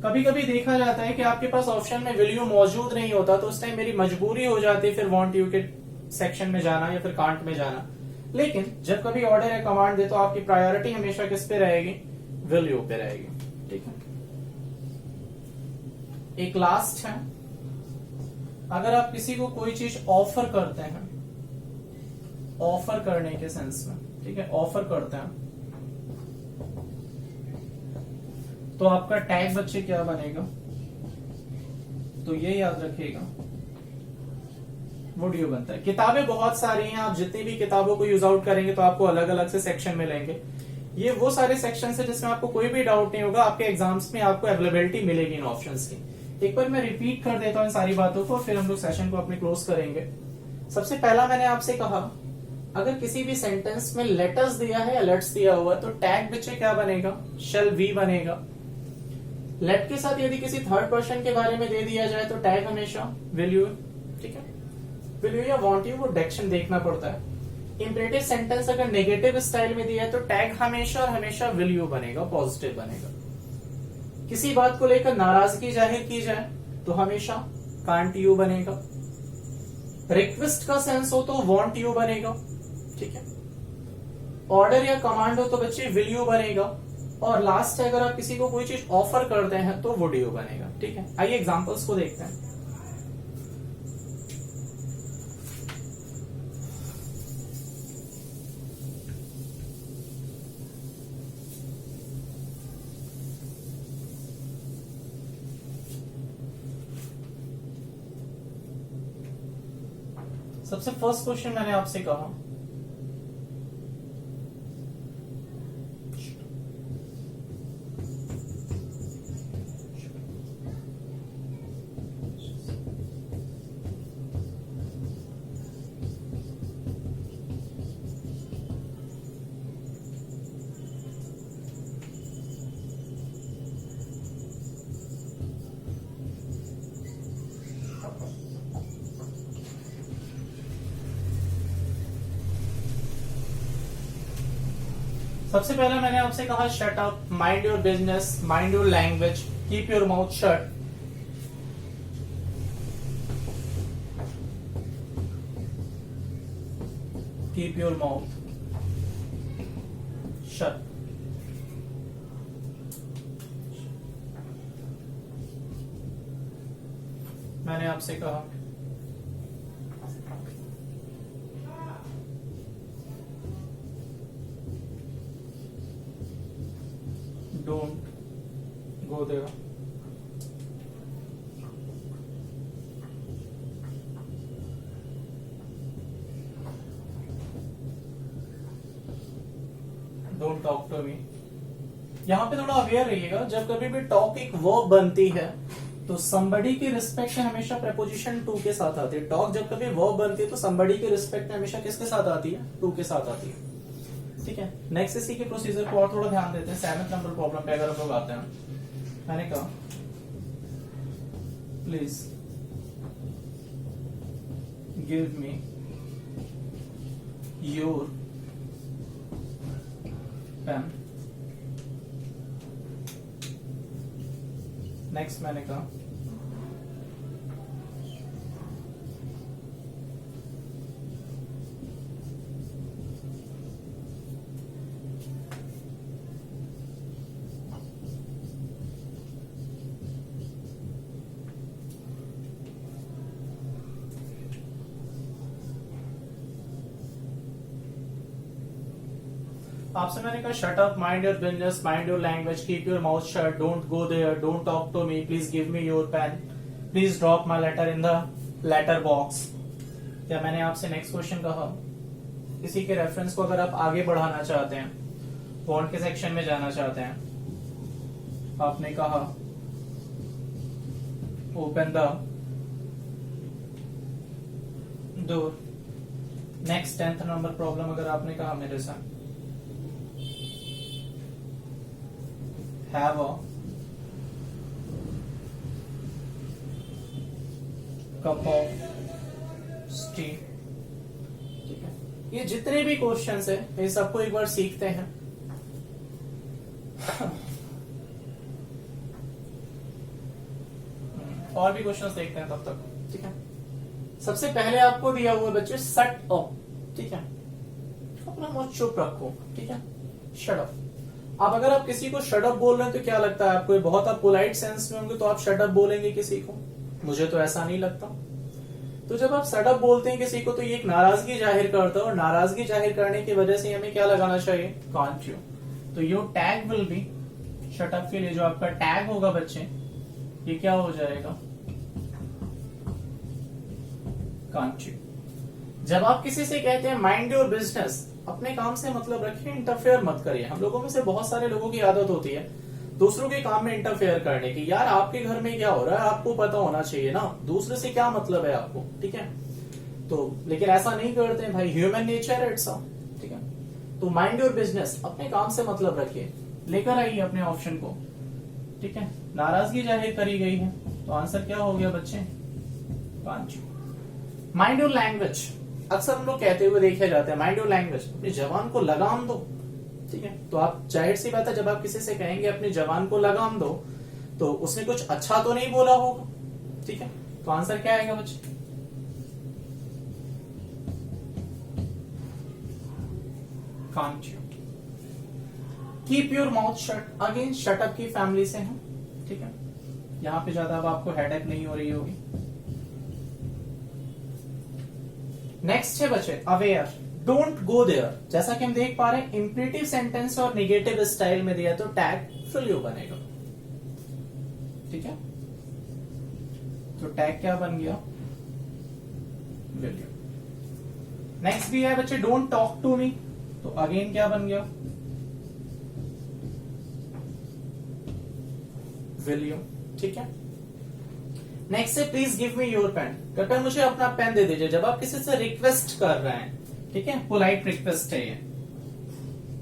कभी कभी देखा जाता है कि आपके पास ऑप्शन में विल यू मौजूद नहीं होता, तो उस टाइम मेरी मजबूरी हो जाती है फिर वांट यू के सेक्शन में जाना या फिर कांट में जाना। लेकिन जब कभी ऑर्डर या कमांड दे तो आपकी प्रायोरिटी हमेशा किस पे रहेगी? विल यू पे रहेगी। ठीक है, एक लास्ट है, अगर आप किसी को कोई चीज ऑफर करते हैं, ऑफर करने के सेंस में, ठीक है, ऑफर करते हैं, तो आपका टैग बच्चे क्या बनेगा? तो ये याद रखिएगा, वुड यू बनता है। किताबें बहुत सारी हैं, आप जितनी भी किताबों को यूज आउट करेंगे तो आपको अलग अलग से सेक्शन मिलेंगे। ये वो सारे सेक्शन है जिसमें आपको कोई भी डाउट नहीं होगा, आपके एग्जाम्स में आपको अवेलेबिलिटी मिलेगी इन ऑप्शंस की। एक बार मैं रिपीट कर देता हूं इन सारी बातों को, फिर हम लोग सेशन को अपने क्लोज करेंगे। सबसे पहला मैंने आपसे कहा, अगर किसी भी सेंटेंस में लेटर्स दिया है या लेट्स दिया हुआ तो टैग बच्चे क्या बनेगा? शेल वी बनेगा। लेट के साथ यदि किसी थर्ड पर्सन के बारे में दे दिया जाए तो टैग हमेशा विल यू। ठीक है, विल यू या वांट यू, वो डायरेक्शन देखना पड़ता है। इंपरेटिव सेंटेंस अगर नेगेटिव स्टाइल में दिया है तो टैग हमेशा और हमेशा विल यू बनेगा, पॉजिटिव बनेगा। किसी बात को लेकर नाराजगी जाहिर की जाए तो हमेशा कांट यू बनेगा। रिक्वेस्ट का सेंस हो तो वांट यू बनेगा। ठीक है, ऑर्डर या कमांड हो तो बच्चे विल यू बनेगा। और लास्ट है, अगर आप किसी को कोई चीज ऑफर करते हैं तो वुड यू बनेगा। ठीक है, आइए एग्जांपल्स को देखते हैं। सबसे फर्स्ट क्वेश्चन मैंने आपसे कहा सबसे पहले मैंने आपसे कहा shut up, mind your business, mind your language, keep your mouth shut. Keep your mouth shut. मैंने आपसे कहा don't go there. Don't talk to me. यहां पे थोड़ा अवेयर रहिएगा, जब कभी भी टॉक एक वर्ब बनती है तो somebody की रिस्पेक्ट में हमेशा प्रेपोजिशन टू के साथ आती है। टॉक जब कभी वर्ब बनती है तो somebody की रिस्पेक्ट में हमेशा किसके साथ आती है? टू के साथ आती है। ठीक है, नेक्स्ट इसी के प्रोसीजर को और थोड़ा ध्यान देते हैं। 7th नंबर प्रॉब्लम पे अगर हम लोग आते हैं, मैंने कहा please give me your pen. Next मैंने कहा आपसे मैंने कहा shut up, mind your business, mind your language, keep your mouth shut, don't go there, don't talk to me, please give me your pen, please drop my letter in the letter box. क्या मैंने आपसे next question कहा? इसी के reference को अगर आप आगे बढ़ाना चाहते हैं, फॉन्ट के सेक्शन में जाना चाहते हैं, आपने कहा open the door. Next 10th number problem अगर आपने कहा मेरे साथ have a cup of tea। ठीक है, ये जितने भी क्वेश्चंस है ये सबको एक बार सीखते हैं। और भी क्वेश्चंस देखते हैं तब तक। ठीक है, सबसे पहले आपको दिया हुआ बच्चे शट अप। ठीक है, अपना मुंह चुप रखो। ठीक है, शट अप। अब अगर आप किसी को शट अप बोल रहे हैं तो क्या लगता है आपको? बहुत आप पोलाइट सेंस में होंगे तो आप शट अप बोलेंगे किसी को? मुझे तो ऐसा नहीं लगता। तो जब आप शट अप बोलते हैं किसी को तो ये एक नाराजगी जाहिर करता है, और नाराजगी जाहिर करने की वजह से हमें क्या लगाना चाहिए? Can't you. तो your tag will be, shut up के लिए जो आपका टैग होगा बच्चे, ये क्या हो जाएगा? Can't you. जब आप किसी से कहते हैं माइंड योर बिजनेस, अपने काम से मतलब रखिए, इंटरफेयर मत करिए। हम लोगों में से बहुत सारे लोगों की आदत होती है दूसरों के काम में इंटरफेयर करने की। यार आपके घर में क्या हो रहा है आपको पता होना चाहिए ना, दूसरे से क्या मतलब है आपको? ठीक है, तो लेकिन ऐसा नहीं करते हैं भाई, ह्यूमन नेचर है इट्स। ठीक है, तो माइंड योर बिजनेस, अपने काम से मतलब रखिए। लेकर आइए अपने ऑप्शन को। ठीक है, नाराजगी जाहिर करी गई है तो आंसर क्या हो गया बच्चे? Can't you. Mind your language, अक्सर हम लोग कहते हुए देखे जाते हैं माइंड योर लैंग्वेज, अपनी जबान को लगाम दो। ठीक है, तो आप जाहिर सी बात है जब आप किसी से कहेंगे अपनी जबान को लगाम दो तो उसने कुछ अच्छा तो नहीं बोला होगा। ठीक है, तो आंसर क्या आएगा बच्चे? Can't you. Keep your mouth shut, again shut up की फैमिली से है। ठीक है, यहां पे ज्यादा अब आपको हेडेक नहीं हो रही होगी। नेक्स्ट है बच्चे अवेयर, डोंट गो देयर। जैसा कि हम देख पा रहे हैं इंपरेटिव सेंटेंस और नेगेटिव स्टाइल में दिया तो टैग फिल यू बनेगा। ठीक है, तो टैग क्या बन गया? Will you. नेक्स्ट भी है बच्चे डोंट टॉक टू मी, तो अगेन क्या बन गया, विल यू। ठीक है, नेक्स्ट है please give me your pen, कृपया मुझे अपना पेन दे दीजिए। जब आप किसी से रिक्वेस्ट कर रहे हैं, ठीक है, पोलाइट रिक्वेस्ट है ये,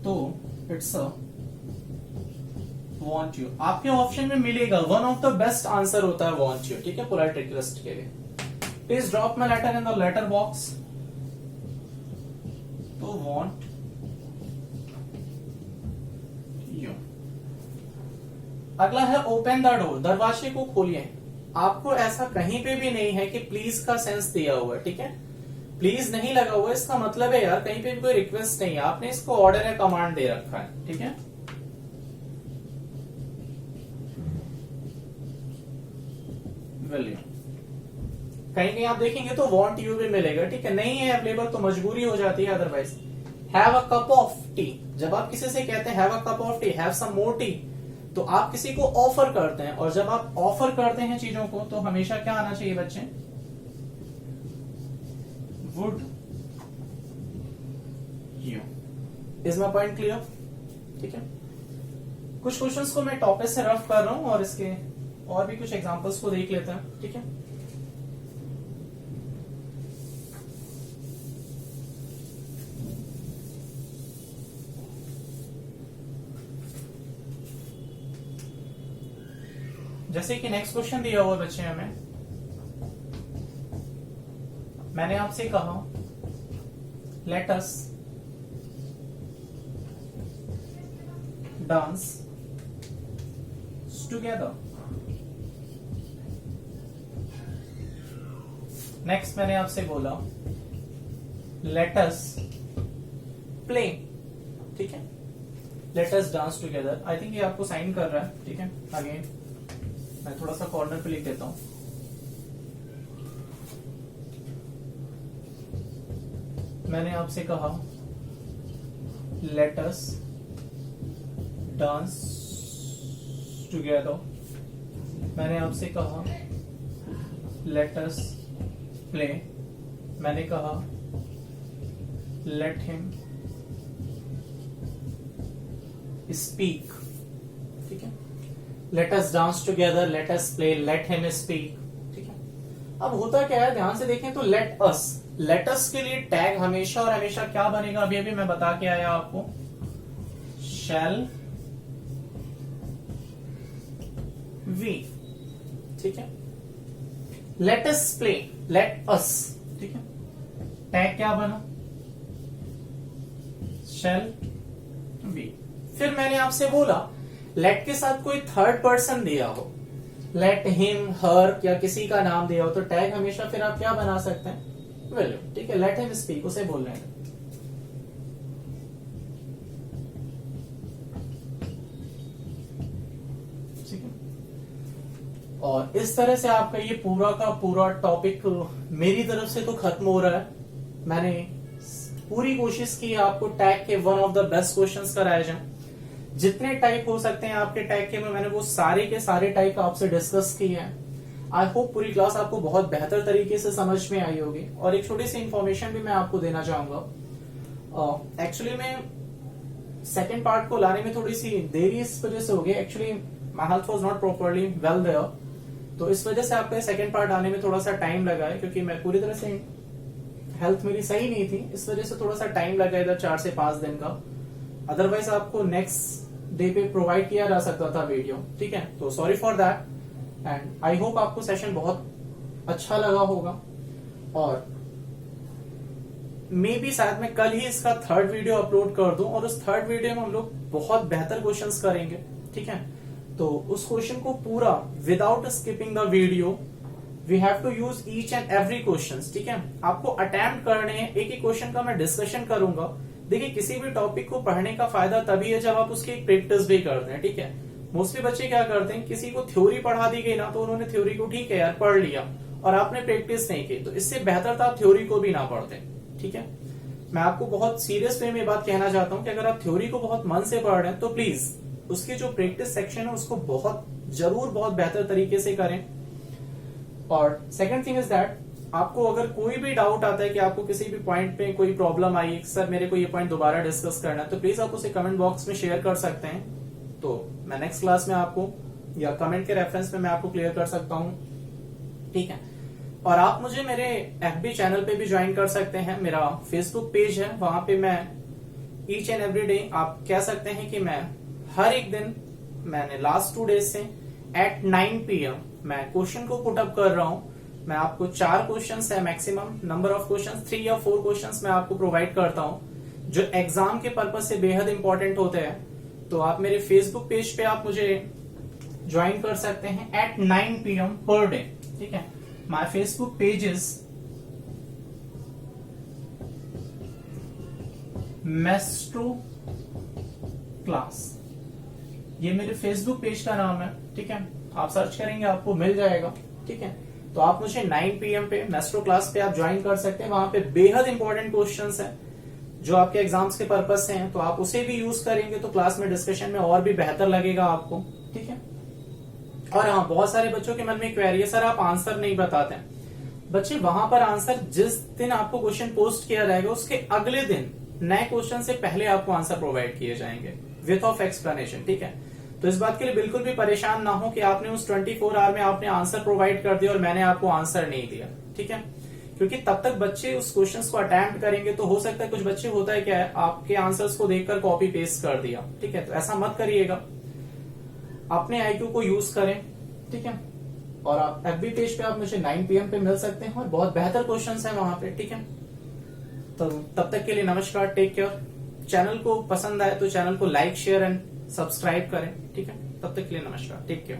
तो इट्स अ वांट यू। आपके ऑप्शन में मिलेगा, one of the best answer होता है वांट यू। ठीक है, पोलाइट रिक्वेस्ट के लिए please drop my letter in the letter box, तो वांट यू। अगला है ओपन द डोर, दरवाजे को खोलिए। आपको ऐसा कहीं पे भी नहीं है कि प्लीज का सेंस दिया हुआ है। ठीक है, प्लीज नहीं लगा हुआ, इसका मतलब है यार कहीं पे भी कोई रिक्वेस्ट नहीं है, आपने इसको ऑर्डर या कमांड दे रखा है। ठीक है, वैल्यू कहीं कहीं आप देखेंगे तो वांट यू भी मिलेगा। ठीक है, नहीं है अवेलेबल तो मजबूरी हो जाती है otherwise. Have a cup of tea, जब आप किसी से कहते हैं have a cup of tea, have some more tea, तो आप किसी को ऑफर करते हैं, और जब आप ऑफर करते हैं चीजों को तो हमेशा क्या आना चाहिए बच्चे, would you. Is my point clear? ठीक है, कुछ क्वेश्चंस को मैं टॉपिक से रफ कर रहा हूं और इसके और भी कुछ एग्जांपल्स को देख लेते हैं। ठीक है, जैसे कि नेक्स्ट क्वेश्चन दिया हुआ बच्चे हमें, मैंने आपसे कहा let us dance together. Next मैंने आपसे बोला लेट अस प्ले। ठीक है, let us dance together. I think ये आपको साइन कर रहा है। ठीक है, अगेन मैं थोड़ा सा कॉर्नर पे लिख देता हूं। मैंने आपसे कहा लेट अस डांस टुगेदर। मैंने आपसे कहा लेट अस प्ले। मैंने कहा लेट हिम स्पीक। ठीक है, लेट अस dance together, late us play, let him speak. ठीक है, अब होता क्या है ध्यान से देखें तो लेट अस के लिए टैग हमेशा और हमेशा क्या बनेगा, अभी अभी मैं बता के आया आपको, शैल वी। ठीक है, let us play, let us. ठीक है, टैग क्या बना, शैल वी। फिर मैंने आपसे बोला लेट के साथ कोई थर्ड पर्सन दिया हो, लेट हिम हर या किसी का नाम दिया हो, तो टैग हमेशा फिर आप क्या बना सकते हैं, वैल्यू। ठीक है, लेट हिम स्पीक उसे बोल रहे हैं। ठीक है, और इस तरह से आपका ये पूरा का पूरा टॉपिक मेरी तरफ से तो खत्म हो रहा है। मैंने पूरी कोशिश की आपको टैग के one of the best questions कराए जाएं। जितने टाइप हो सकते हैं आपके टैग के में मैंने वो सारे के सारे टाइप आपसे डिस्कस किए हैं। आई होप पूरी क्लास आपको बहुत बेहतर तरीके से समझ में आई होगी। और एक छोटी सी इंफॉर्मेशन भी मैं आपको देना चाहूंगा। एक्चुअली मैं सेकंड पार्ट को लाने में थोड़ी सी देरी इस वजह से हो गई। Actually my health was not properly well there, तो इस वजह से आपका सेकंड पार्ट आने में थोड़ा सा टाइम लगा है, क्योंकि मैं पूरी तरह से हेल्थ मेरी सही नहीं थी, इस वजह से थोड़ा सा टाइम लगा इधर 4 से 5 दिन का। अदरवाइज आपको नेक्स्ट डे पे प्रोवाइड किया जा सकता था वीडियो। ठीक है, तो sorry for that and I hope आपको सेशन बहुत अच्छा लगा होगा। और मे बी शायद मैं कल ही इसका थर्ड वीडियो अपलोड कर दूं, और उस थर्ड वीडियो में हम लोग बहुत बेहतर क्वेश्चंस करेंगे। ठीक है, तो उस क्वेश्चन को पूरा without skipping the video we have to use each and every question. ठीक है, आपको अटेम्प्ट करने हैं, एक एक क्वेश्चन का मैं डिस्कशन करूंगा। देखिए, किसी भी टॉपिक को पढ़ने का फायदा तभी है जब आप उसकी एक प्रैक्टिस भी करते हैं। ठीक है, मोस्टली बच्चे क्या करते हैं, किसी को थ्योरी पढ़ा दी गई ना, तो उन्होंने थ्योरी को ठीक है यार पढ़ लिया और आपने प्रैक्टिस नहीं की, तो इससे बेहतर था आप थ्योरी को भी ना पढ़ते। ठीक है, मैं आपको बहुत सीरियस वे में बात कहना चाहता हूं कि अगर आप थ्योरी को बहुत मन से पढ़ रहे हैं तो प्लीज उसकी जो प्रैक्टिस सेक्शन है उसको बहुत जरूर बहुत बेहतर तरीके से करें। और सेकंड थिंग इज दैट आपको अगर कोई भी डाउट आता है कि आपको किसी भी पॉइंट पे कोई प्रॉब्लम आई है, सर मेरे को ये पॉइंट दोबारा डिस्कस करना है, तो प्लीज आप उसे कमेंट बॉक्स में शेयर कर सकते हैं। तो मैं नेक्स्ट क्लास में आपको या कमेंट के रेफरेंस में मैं आपको क्लियर कर सकता हूँ, ठीक है। और आप मुझे मेरे FB चैनल पे भी ज्वाइन कर सकते हैं। मेरा फेसबुक पेज है, वहां पे मैं ईच एंड एवरी डे आप कह सकते हैं कि मैं हर एक दिन, मैंने लास्ट 2 डेज से एट 9 PM मैं क्वेश्चन को पुट अप कर रहा हूं। मैं आपको 4 क्वेश्चंस है मैक्सिमम नंबर ऑफ क्वेश्चंस, 3 या 4 क्वेश्चंस मैं आपको प्रोवाइड करता हूं जो एग्जाम के पर्पज से बेहद इंपॉर्टेंट होते हैं। तो आप मेरे फेसबुक पेज पे आप मुझे ज्वाइन कर सकते हैं एट 9 PM पर डे, ठीक है। My Facebook page is maestro class, ये मेरे फेसबुक पेज का नाम है, ठीक है। आप सर्च करेंगे आपको मिल जाएगा, ठीक है। तो आप मुझे 9 PM पे मेस्ट्रो क्लास पे आप ज्वाइन कर सकते हैं। वहां पे बेहद इंपॉर्टेंट क्वेश्चंस हैं जो आपके एग्जाम्स के पर्पज से हैं, तो आप उसे भी यूज करेंगे तो क्लास में डिस्कशन में और भी बेहतर लगेगा आपको, ठीक है। और हाँ, बहुत सारे बच्चों के मन में क्वेरी है, सर आप आंसर नहीं बताते हैं। बच्चे वहां पर आंसर जिस दिन आपको क्वेश्चन पोस्ट किया जाएगा उसके अगले दिन नए क्वेश्चन से पहले आपको आंसर प्रोवाइड किए जाएंगे विथ ऑफ एक्सप्लेनेशन, ठीक है। तो इस बात के लिए बिल्कुल भी परेशान ना हो कि आपने उस 24 आवर में आपने आंसर प्रोवाइड कर दिया और मैंने आपको आंसर नहीं दिया, ठीक है। क्योंकि तब तक बच्चे उस क्वेश्चंस को अटेम्प्ट करेंगे, तो हो सकता है कुछ बच्चे होता है क्या है, आपके आंसर्स को देखकर कॉपी पेस्ट कर दिया, ठीक है। तो ऐसा मत करिएगा, अपने IQ को यूज करें, ठीक है। और आप FB पेज पे आप मुझे 9 PM पे मिल सकते हैं और बहुत बेहतर क्वेश्चंस हैं वहां पे, ठीक है। तो तब तक के लिए नमस्कार, टेक केयर। चैनल को पसंद आए तो चैनल को लाइक शेयर एंड सब्सक्राइब करें, ठीक है। तब तक के लिए नमस्कार, टेक केयर।